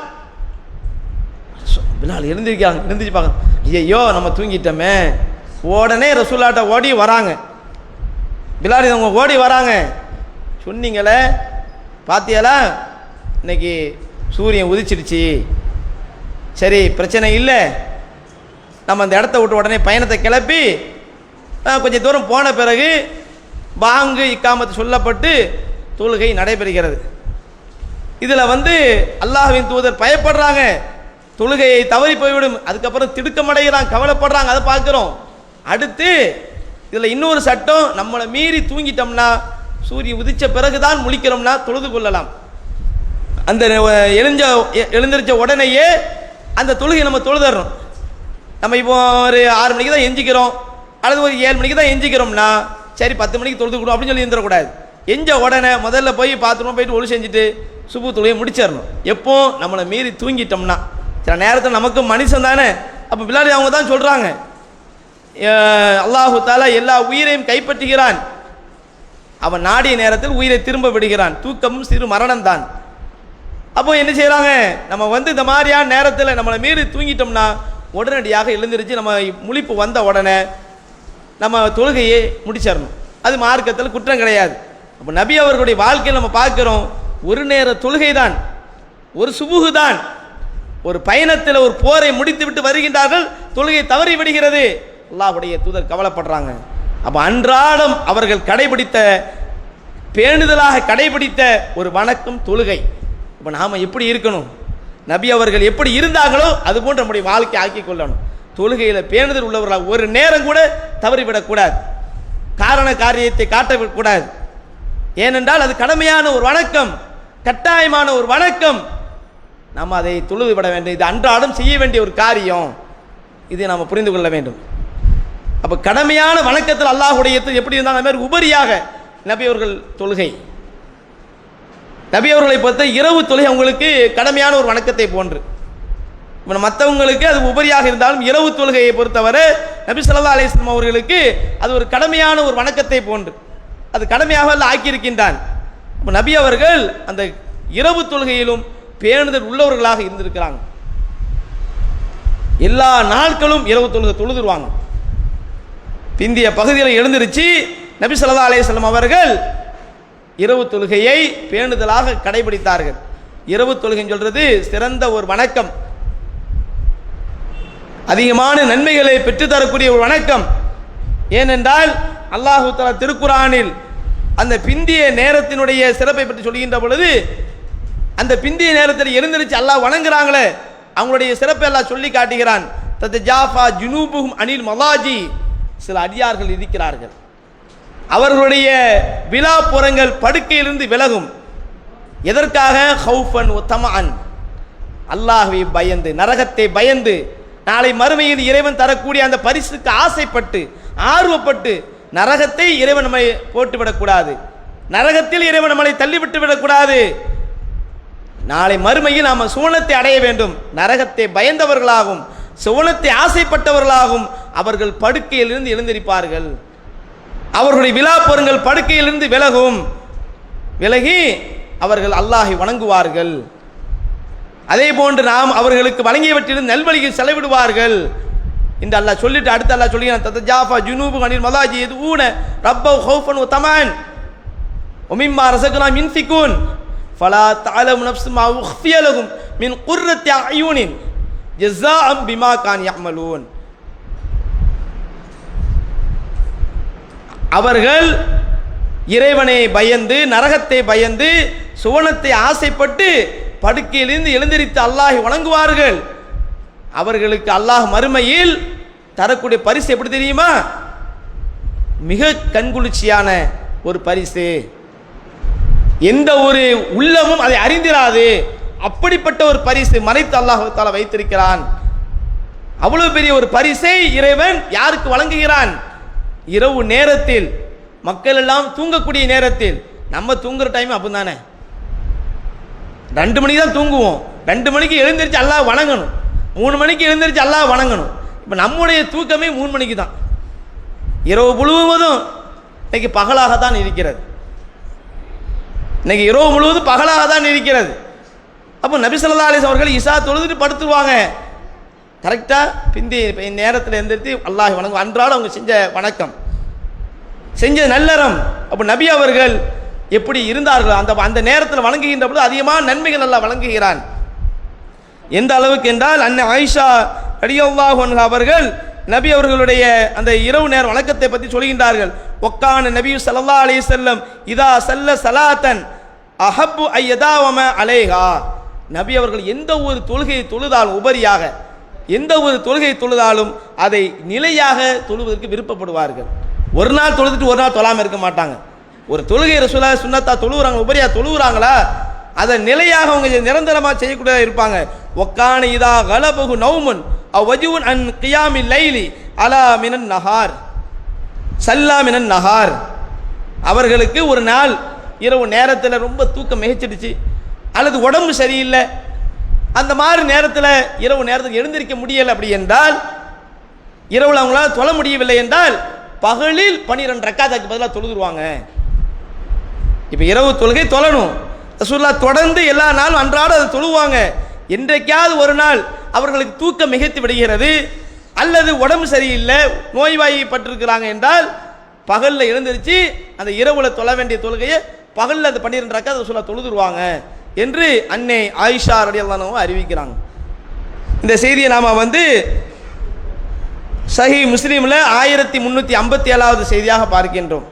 பிலால் எழுந்திருக்காங்க, எழுந்திருப்பாங்க, ஐயோ நம்ம தூங்கிட்டோமே. உடனே ரசூலுல்லாஹ்ட்ட ஓடி வராங்க. பிலால் அவங்க ஓடி வராங்க, சொன்னீங்களே பாத்தியாலா, இன்னைக்கு சூரியன் உதிச்சிடுச்சு, சரி பிரச்சனை இல்லை, நம்ம அந்த இடத்த விட்டு உடனே பயணத்தை கிளப்பி கொஞ்சம் தூரம் போன பிறகு பாங்கு இக்காமத்து சொல்லப்பட்டு தொழுகை நடைபெறுகிறது. இதில் அல்லாஹ்வின் தூதர் பயப்படுறாங்க, தொழுகையை தவறி போய்விடும், அதுக்கப்புறம் திடுக்கமடைகிறாங்க, கவலைப்படுறாங்க, அதை பார்க்குறோம். அடுத்து இதில் இன்னொரு சட்டம், நம்மளை மீறி தூங்கிட்டோம்னா சூரியன் உதிச்ச பிறகுதான் முழிக்கிறோம்னா தொழுது கொள்ளலாம். அந்த எழுந்திரிச்ச உடனேயே அந்த தொழுகை நம்ம தொழுதறோம். நம்ம இப்போ ஒரு 6 மணிக்கு தான் எஞ்சிக்கிறோம் அல்லது ஒரு 7 மணிக்கு தான் எஞ்சிக்கிறோம்னா சரி 10 மணிக்கு தொழுதுக்கணும் அப்படின்னு சொல்லி எழுந்திரக்கூடாது. எஞ்ச உடனே முதல்ல போய் பாத்ரூம் போயிட்டு ஒளி செஞ்சுட்டு சுபு தொழுகையை முடிச்சிடணும். எப்போ நம்மளை மீறி தூங்கிட்டோம்னா, சில நேரத்தில் நமக்கு மனுஷன் தானே. அப்போ பிள்ளாடி அவங்க தான் சொல்கிறாங்க, அல்லாஹு தாலா எல்லா உயிரையும் கைப்பற்றுகிறான், அவன் நாடிய நேரத்தில் உயிரை திரும்ப விடுகிறான், தூக்கமும் சிறு மரணம் தான். அப்போ என்ன செய்கிறாங்க, நம்ம இந்த மாதிரியான நேரத்தில் நம்மளை மீறி தூங்கிட்டோம்னா உடனடியாக எழுந்திருச்சு நம்ம முழிப்பு வந்த உடனே நம்ம தொழுகையை முடிச்சிடணும். அது மார்க்கத்தில் குற்றம் கிடையாது. அப்போ நபி அவர்களுடைய வாழ்க்கையில் நம்ம பார்க்குறோம், ஒரு நேர தொழுகை தான், ஒரு சுபுகு தான். ஒரு பயணத்தில் ஒரு போரை முடித்து விட்டு வருகின்றார்கள், தொழுகை தவறி விடுகிறது. அல்லாஹ்வுடைய தூதர் கவலைப்படுறாங்க. அப்போ அன்றாடம் அவர்கள் கடைபிடித்த, பேணுதலாக கடைபிடித்த ஒரு வணக்கம் தொழுகை. இப்போ நாம் எப்படி இருக்கணும், நபி அவர்கள் எப்படி இருந்தாங்களோ அதுபோன்று நம்முடைய வாழ்க்கை ஆக்கி கொள்ளணும். தொழுகையில் பேணுதல் உள்ளவர்களாக ஒரு நேரம் கூட தவறிவிடக்கூடாது, காரண காரியத்தை காட்டக்கூடாது. ஏனென்றால் அது கடமையான ஒரு வணக்கம், கட்டாயமான ஒரு வணக்கம். நாம் அதை தொழுது விட வேண்டும். இது அன்றாடம் செய்ய வேண்டிய ஒரு காரியம். இதை நாம் புரிந்து கொள்ள வேண்டும். அப்போ கடமையான வணக்கத்தில் அல்லாஹ்வுடைய எப்படி இருந்தால் அந்த மாதிரி உபரியாக நபி அவர்கள் தொழுகை, நபி அவர்களை பொறுத்த இரவு தொழுகை அவங்களுக்கு கடமையான ஒரு வணக்கத்தை போன்று. மற்றவங்களுக்கு அது உபரியாக இருந்தாலும் இரவு தொழுகையை பொறுத்தவரை நபி ஸல்லல்லாஹு அலைஹி வஸல்லம் அவர்களுக்கு அது ஒரு கடமையான ஒரு வணக்கத்தை போன்று, அது கடமையாக ஆக்கியிருக்கின்றான். இப்போ நபி அவர்கள் அந்த இரவு தொழுகையிலும் பேணுதல் உள்ளவர்களாக இருந்திருக்கிறாங்க. எல்லா நாட்களும் இரவு தொழுகை தொழுதுருவாங்க. பிந்திய பகுதியில் எழுந்திருச்சு நபி ஸல்லல்லாஹு அலைஹி வஸல்லம் அவர்கள் இரவு தொழுகையை பேணுதலாக கடைபிடித்தார்கள். இரவு தொழுகைன்னு சொல்றது சிறந்த ஒரு வணக்கம், அதிகமான நன்மைகளை பெற்றுத்தரக்கூடிய ஒரு வணக்கம். ஏனென்றால் அல்லாஹு தஆலா திருக்குர்ஆனில் அந்த பிந்திய நேரத்தினுடைய சிறப்பை பற்றி சொல்கின்ற பொழுது, அந்த பிந்திய நேரத்தில் எழுந்திருச்சு அல்லாஹ் வணங்குறாங்களே அவங்களுடைய சிறப்பை எல்லாம் சொல்லி காட்டுகிறான். தத்தஜாஃபா ஜுனூபுஹும் அனில் மலாஜி, சில அடியார்கள் இருக்கிறார்கள், அவர்களுடைய விலாப்புறங்கள் படுக்கையிலிருந்து விலகும். எதற்காக? ஹௌஃபன் வ தமஅன், அல்லாஹ்வை பயந்து, நரகத்தை பயந்து, நாளை மறுமையில் இறைவன் தரக்கூடிய அந்த பரிசுக்கு ஆசைப்பட்டு ஆர்வப்பட்டு, நரகத்தை இறைவன் நம்மை போட்டுவிடக்கூடாது, நரகத்தில் இறைவன் நம்மளை தள்ளிவிட்டு விடக்கூடாது, நாளை மறுமையில் நாம் சுவனத்தை அடைய வேண்டும். நரகத்தை பயந்தவர்களாகும், சுவனத்தை ஆசைப்பட்டவர்களாகும் அவர்கள் படுக்கையிலிருந்து எழுந்திருப்பார்கள். அவர்களுடைய விலாப்புறங்கள் படுக்கையிலிருந்து விலகும், விலகி அவர்கள் அல்லாஹை வணங்குவார்கள். அதே போன்று நாம் அவர்களுக்கு வழங்கியவற்றிலிருந்து நல்வழியில் செலவிடுவார்கள் என்று அல்லாஹ் சொல்லிட்டு அடுத்து அல்லாஹ் சொல்கிறான், தத்தஜாஃபா ஜுனூபுஹும் அனில் மலாஜி யதுஊன ரப்பஹும் ஹௌஃபன் வ தமஅன் வ மிம்மா ரஸக்னாஹும் யுன்ஃபிகூன் ஃபலா தஅலமு நஃப்ஸும் மா உஃபிய லஹும் மின் குர்ரத்தி அயூனின் ஜஸாஅம் பிமா கானூ யஅமலூன். அவர்கள் இறைவனை பயந்து, நரகத்தை பயந்து, சுவனத்தை ஆசைப்பட்டு படுக்கையிலிருந்து எழுந்திரித்து அல்லாஹை வணங்குவார்கள். அவர்களுக்கு அல்லாஹ் மறுமையில் தரக்கூடிய பரிசு எப்படி தெரியுமா? மிக கண்குளிர்ச்சியான ஒரு பரிசு, எந்த ஒரு உள்ளமும் அதை அறிந்திராது, அப்படிப்பட்ட ஒரு பரிசு மறைத்து அல்லாஹ் தஆலா வைத்திருக்கிறான். அவ்வளவு பெரிய ஒரு பரிசை இறைவன் யாருக்கு வழங்குகிறான்? இரவு நேரத்தில், மக்கள் எல்லாம் தூங்கக்கூடிய நேரத்தில். நம்ம தூங்குற டைம் அப்போ தானே, 2 மணிக்கு தான் தூங்குவோம். 2 மணிக்கு எழுந்திரிச்சு அல்லாஹ் வணங்கணும், 3 மணிக்கு எழுந்திரிச்சு அல்லாஹ் வணங்கணும். இப்போ நம்முடைய தூக்கமே 3 மணிக்கு தான். இரவு முழுவதும் இன்னைக்கு பகலாக தான் இருக்கிறது, இன்னைக்கு இரவு முழுவதும் பகலாக தான் இருக்கிறது. அப்போ நபி ஸல்லல்லாஹு அலைஹி அவர்கள் இஷா தொழுதுட்டு படுத்துருவாங்க. கரெக்டாக பிந்தி நேரத்தில் எழுந்திரித்து அல்லாஹ் வணங்கும். அன்றாடம் அவங்க செஞ்ச வணக்கம், செஞ்ச நல்லறம். அப்போ நபி அவர்கள் எப்படி இருந்தார்கள், அந்த நேரத்தில் வணங்குகின்ற பொழுது அதிகமான நன்மைகள் அல்லாஹ் வழங்குகிறான். எந்த அளவுக்கு என்றால் அன்னை ஆயிஷா ரலியல்லாஹு அன்ஹா அவர்கள் நபி அவர்களுடைய அந்த இரவு நேர வணக்கத்தை பற்றி சொல்கின்றார்கள். ஒக்கான நபி ஸல்லல்லாஹு அலைஹி வஸல்லம் இதா ஸல்ல ஸலாத்தன் அஹப்பு அய்யதாவம அலைஹா, நபி அவர்கள் எந்த ஒரு தொழுகையை தொழுதாலும், உபரியாக எந்த ஒரு தொழுகையை தொழுதாலும் அதை நிலையாக தொழுவதற்கு விருப்பப்படுவார்கள். ஒரு நாள் தொழுதுட்டு ஒரு நாள் தொழாமல் இருக்க மாட்டாங்க. ஒரு தொழுகை ரசூலுல்லாஹி சுன்னத்தா தொழுகிறாங்க, உபரியா தொழுகிறாங்களா, அதை நிலையாக அவங்க நிரந்தரமாக செய்யக்கூடியதாக இருப்பாங்க. ஒக்கான இதா கலபகு நௌமுன் வஜுன் அன் கியாமி லைலி அலா மினன் நஹார் சல்லா மினன் நஹார். அவர்களுக்கு ஒரு நாள் இரவு நேரத்தில் ரொம்ப தூக்கம் மிகச்சிடுச்சு அல்லது உடம்பு சரியில்லை, அந்த மாதிரி நேரத்தில் இரவு நேரத்துக்கு எழுந்திருக்க முடியலை அப்படி என்றால், இரவில் அவங்களால தொழ முடியவில்லை என்றால் பகலில் 12 ரக்காத்துக்கு பதிலாக தொழுதுருவாங்க. இப்போ இரவு தொழுகை தொழணும், ரசூலுல்லாஹ் தொடர்ந்து எல்லா நாளும் அன்றாட அதை தொழுவாங்க. என்றைக்காவது ஒரு நாள் அவர்களுக்கு தூக்கம் மிகைத்து விடுகிறது அல்லது உடம்பு சரியில்லை நோய்வாய்ப்பட்டிருக்கிறாங்க என்றால் பகலில் எழுந்திருச்சு அந்த இரவுல தொழ வேண்டிய தொழுகையை பகலில் அந்த 12 ரக்காத் ரசூலுல்லாஹ் தொழுதுருவாங்க என்று அன்னை ஆயிஷா ரலியல்லாஹு அன்ஹா அறிவிக்கிறாங்க. இந்த செய்தியை நாம் சஹீஹ் முஸ்லீமில் 1357வது செய்தியாக பார்க்கின்றோம்.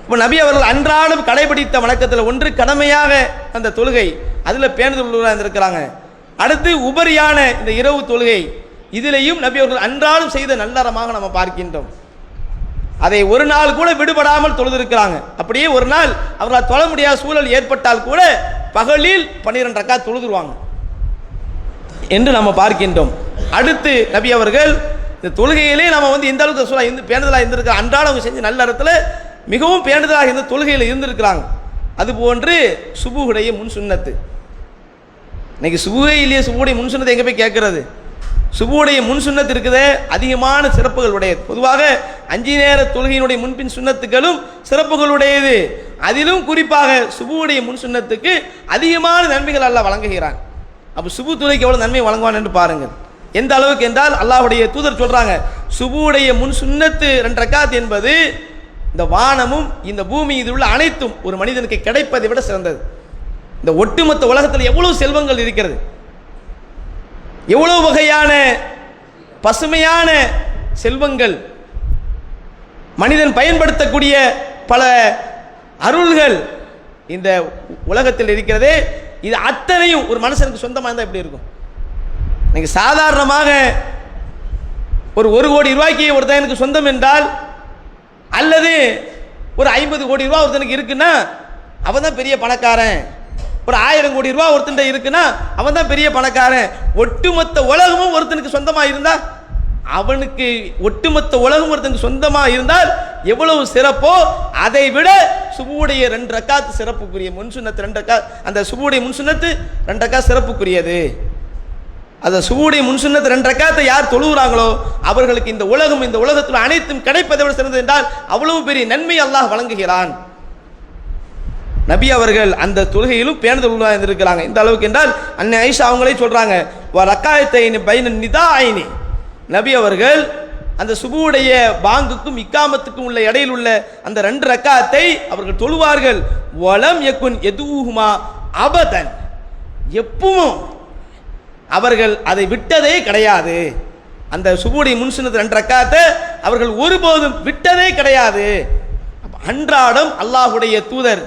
இப்போ நபி அவர்கள் அன்றாடம் கடைபிடித்த வணக்கத்தில் ஒன்று கடமையாக அந்த தொழுகை, அதில் பேணுதல் உள்ளவராக இருந்திருக்கிறாங்க. அடுத்து உபரியான இந்த இரவு தொழுகை, இதிலையும் நபி அவர்கள் அன்றாடம் செய்த நல்லறமாக நம்ம பார்க்கின்றோம். அதை ஒரு நாள் கூட விடுபடாமல் தொழுதிருக்கிறாங்க. அப்படியே ஒரு நாள் அவர்களால் தொழ முடியாத சூழல் ஏற்பட்டால் கூட பகலில் 12 ரக்காத் தொழுதுருவாங்க என்று நம்ம பார்க்கின்றோம். அடுத்து நபி அவர்கள் இந்த தொழுகையிலே நம்ம எந்த அளவுக்கு ரசூலுல்லாஹ் பேணுதலாக இருந்திருக்கிற அன்றாடம் அவங்க செஞ்ச நல்ல இடத்துல மிகவும் பேணுதலாக இருந்த தொழுகையில் இருந்திருக்கிறாங்க. அதுபோன்று சுபுஹுடைய முன் சுன்னத்து, இன்னைக்கு சுபுகையிலேயே சுபுடைய முன் சுன்னத்தை எங்கே போய் கேட்கறது? சுபுடைய முன் சுன்னத்து இருக்குதே அதிகமான சிறப்புகள் உடையது. பொதுவாக 5 நேர தொழுகையினுடைய முன்பின் சுன்னத்துகளும் சிறப்புகள் உடையது. அதிலும் குறிப்பாக சுபுடைய முன் சுன்னத்துக்கு அதிகமான நன்மைகள் அல்லாஹ் வழங்குகிறான். அப்போ சுபு தொழுகைக்கு எவ்வளவு நன்மை வழங்குவான் என்று பாருங்கள். எந்த அளவுக்கு என்றால் அல்லாஹ்வுடைய தூதர் சொல்றாங்க, சுபுடைய முன் சுன்னத்து 2 ரக்காத் என்பது இந்த வானமும் இந்த பூமி இதில் உள்ள அனைத்தும் ஒரு மனிதனுக்கு கிடைப்பதை விட சிறந்தது. இந்த ஒட்டுமொத்த உலகத்தில் எவ்வளவு செல்வங்கள் இருக்கிறது, எவ்வளவு வகையான பசுமையான செல்வங்கள், மனிதன் பயன்படுத்தக்கூடிய பல அருள்கள் இந்த உலகத்தில் இருக்கிறதே, இது அத்தனையும் ஒரு மனுஷனுக்கு சொந்தமாக இருந்தால் எப்படி இருக்கும்? இன்னைக்கு சாதாரணமாக ஒரு 1 கோடி ரூபாய்க்கு ஒருத்தனுக்கு சொந்தம் என்றால், அல்லது ஒரு 50 கோடி ரூபா ஒருத்தனுக்கு இருக்குன்னா அவன் தான் பெரிய பணக்காரன். ஒரு 1000 கோடி ரூபா ஒருத்தன் இருக்குன்னா அவன் தான் பெரிய பணக்காரன். ஒட்டுமொத்த உலகமும் ஒருத்தனுக்கு சொந்தமாக இருந்தால், அவனுக்கு ஒட்டுமொத்த உலகம் ஒருத்தனுக்கு சொந்தமாக இருந்தால் எவ்வளவு சிறப்போ அதை விட சுபுடைய 2 ரக்காத் சிறப்புக்குரிய முன் சுன்னத்து 2 ரக்காத், அந்த சுபுடைய முன் சுன்னத்து 2 ரக்காத் சிறப்புக்குரியது. அந்த சுபுடைய முன் சுன்னத்து 2 ரக்காத்தை யார் தொழுகிறாங்களோ அவர்களுக்கு இந்த உலகம் இந்த உலகத்தில் அனைத்தும் கிடைப்பதை விட சிறந்தது என்றால் அவ்வளவு பெரிய நன்மை அல்லாஹ் வழங்குகிறான். நபி அவர்கள் அந்த தொழுகையிலும் பேணுதல் உள்ளவராக இருந்திருக்கிறாங்க. இந்த அளவுக்கு என்றால் அன்னை ஆயிஷா அவங்களே சொல்றாங்க, ரக்காயத்தைனி பைன நிதாயினி, நபி அவர்கள் அந்த சுபுடைய பாங்குக்கும் இக்காமத்துக்கும் உள்ள இடையில் உள்ள அந்த 2 ரக்காத்தை அவர்கள் தொழுவார்கள். வலம் யகுன் யதுஹுமா அபதன், எப்பவும் அவர்கள் அதை விட்டதே கிடையாது. அந்த சுபுடைய முன் சுன்னத்து 2 ரக்காத்தை அவர்கள் ஒருபோதும் விட்டதே கிடையாது. அன்றாடம் அல்லாஹ்வுடைய தூதர்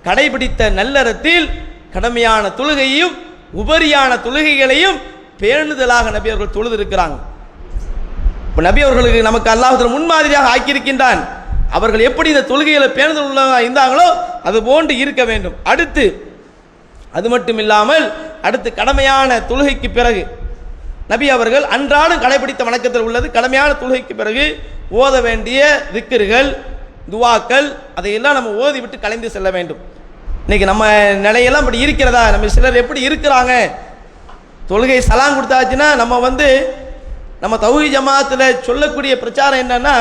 கடைபிடித்த நல்லறத்தில் கடமையான தொழுகையையும் உபரியான தொழுகைகளையும் பேணுதலாக நபி அவர்கள் தொழுதிருக்கிறாங்க. நபி அவர்களுக்கு நமக்கு அல்லாஹ் முன்மாதிரியாக ஆக்கியிருக்கின்றான். அவர்கள் எப்படி இந்த தொழுகையில பேணுதல் உள்ளவங்க இருந்தாங்களோ அது போன்று இருக்க வேண்டும். அடுத்து அது மட்டும் இல்லாமல் அடுத்து கடமையான தொழுகைக்கு பிறகு நபி அவர்கள் அன்றாடம் கடைபிடித்த வணக்கத்தில் உள்ளது கடமையான தொழுகைக்கு பிறகு ஓத வேண்டிய திக்ருகள் துவாக்கள் அதையெல்லாம் நம்ம ஓதி விட்டு கலைந்து செல்ல வேண்டும். இன்னைக்கு நம்ம நிலையெல்லாம் இப்படி இருக்கிறதா? நம்ம சிலர் எப்படி இருக்கிறாங்க? தொழுகை சலாம் கொடுத்தாச்சுன்னா நம்ம தௌஹீத் ஜமாத்தில் சொல்லக்கூடிய பிரச்சாரம் என்னன்னா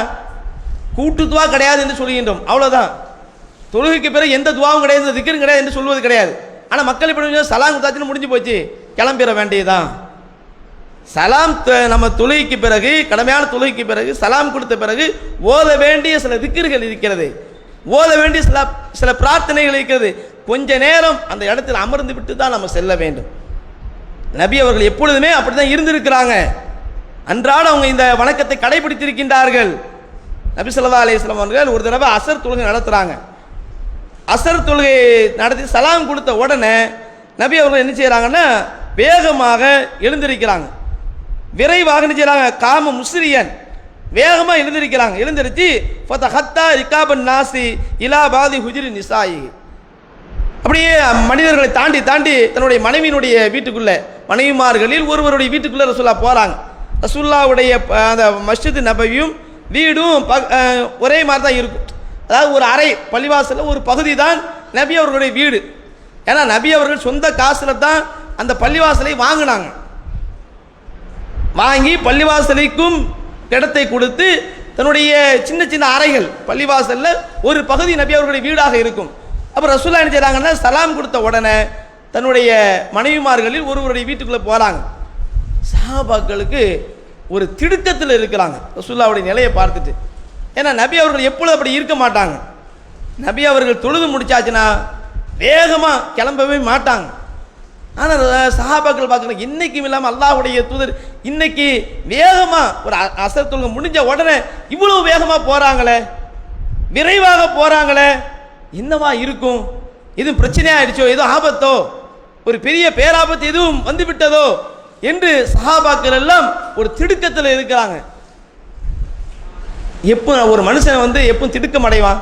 கூட்டு துவா கிடையாது என்று சொல்கின்றோம், அவ்வளோதான். தொழுகைக்கு பிறகு எந்த துவாவும் கிடையாது, திக்ரும் கிடையாது என்று சொல்வது கிடையாது. ஆனால் மக்கள் இப்படி சலாம் கொடுத்தாச்சுன்னு முடிஞ்சு போச்சு, கிளம்பிட வேண்டியதுதான். சலாம் நம்ம தொழுகைக்கு பிறகு கடமையான தொழுகைக்கு பிறகு சலாம் கொடுத்த பிறகு ஓத வேண்டிய சில திக்ர்கள் இருக்கிறது, ஓத வேண்டிய சில பிரார்த்தனைகள் இருக்கிறது. கொஞ்ச நேரம் அந்த இடத்தில் அமர்ந்து விட்டு தான் நம்ம செல்ல வேண்டும். நபி அவர்கள் எப்பொழுதுமே அப்படிதான் இருந்திருக்கிறாங்க. அன்றாட அவங்க இந்த வணக்கத்தை கடைபிடித்திருக்கின்றார்கள். நபி ஸல்லல்லாஹு அலைஹி வஸல்லம் அவர்கள் ஒரு தடவை அசர் தொழுகை நடத்துறாங்க. அசர் தொழுகை நடத்தி சலாம் கொடுத்த உடனே நபி அவர்கள் என்ன செய்யறாங்கன்னா வேகமாக எழுந்திருக்கிறாங்க, விரைவாக என்ன செய்யறாங்க, காம முஸ்ரியன் வேகமாக எழுந்திருக்கிறாங்க. எழுந்திருச்சு ஃபதஹத்தா ரிகாபன் நாசி இலா பாதி ஹுஜ்ரி நிசாயி, அப்படியே மனிதர்களை தாண்டி தாண்டி தன்னுடைய மனைவியினுடைய வீட்டுக்குள்ள, மனைவிமார்களில் ஒருவருடைய வீட்டுக்குள்ள ரசூல்லா போறாங்க. ரசூல்லாவுடைய அந்த மஸ்ஜித் நபவியும் வீடும் ஒரே மாதிரி தான் இருக்கும். அதாவது ஒரு அறை பள்ளிவாசலில் ஒரு பகுதி தான் நபி அவர்களுடைய வீடு. ஏன்னா நபி அவர்கள் சொந்த காசில் தான் அந்த பள்ளிவாசலை வாங்கினாங்க. வாங்கி பள்ளிவாசலுக்கும் இடத்தை கொடுத்து தன்னுடைய சின்ன சின்ன அறைகள் பள்ளிவாசலில் ஒரு பகுதி நபி அவர்களுடைய வீடாக இருக்கும். அப்போ ரசூல்லா என்ன செய்கிறாங்கன்னா, சலாம் கொடுத்த உடனே தன்னுடைய மனைவிமார்களில் ஒருவருடைய வீட்டுக்குள்ளே போகிறாங்க. சஹாபாக்களுக்கு ஒரு திடுக்கத்தில் இருக்கிறாங்க ரசூல்லாவுடைய நிலையை பார்த்துட்டு. ஏன்னா நபி அவர்கள் எப்பொழுதும் அப்படி இருக்க மாட்டாங்க. நபி அவர்கள் தொழுது முடிச்சாச்சுன்னா வேகமாக கிளம்பவே மாட்டாங்க. ஆனால் சஹாபாக்கள் பார்க்கணும், இன்னைக்கும் இல்லாமல் அல்லாஹ்வுடைய தூதர் இன்னைக்கு வேகமாக ஒரு அசர் தொழுகை முடிஞ்ச உடனே இவ்வளவு வேகமாக போகிறாங்களே, விரைவாக போகிறாங்களே, என்னவா இருக்கும்? எதுவும் பிரச்சனையாயிடுச்சோ, ஏதோ ஆபத்தோ, ஒரு பெரிய பேராபத்து எதுவும் வந்து விட்டதோ என்று சஹாபாக்கள் எல்லாம் ஒரு திடுக்கத்தில் இருக்கிறாங்க. எப்போ ஒரு மனுஷன் எப்போ திடுக்கம் அடைவான்?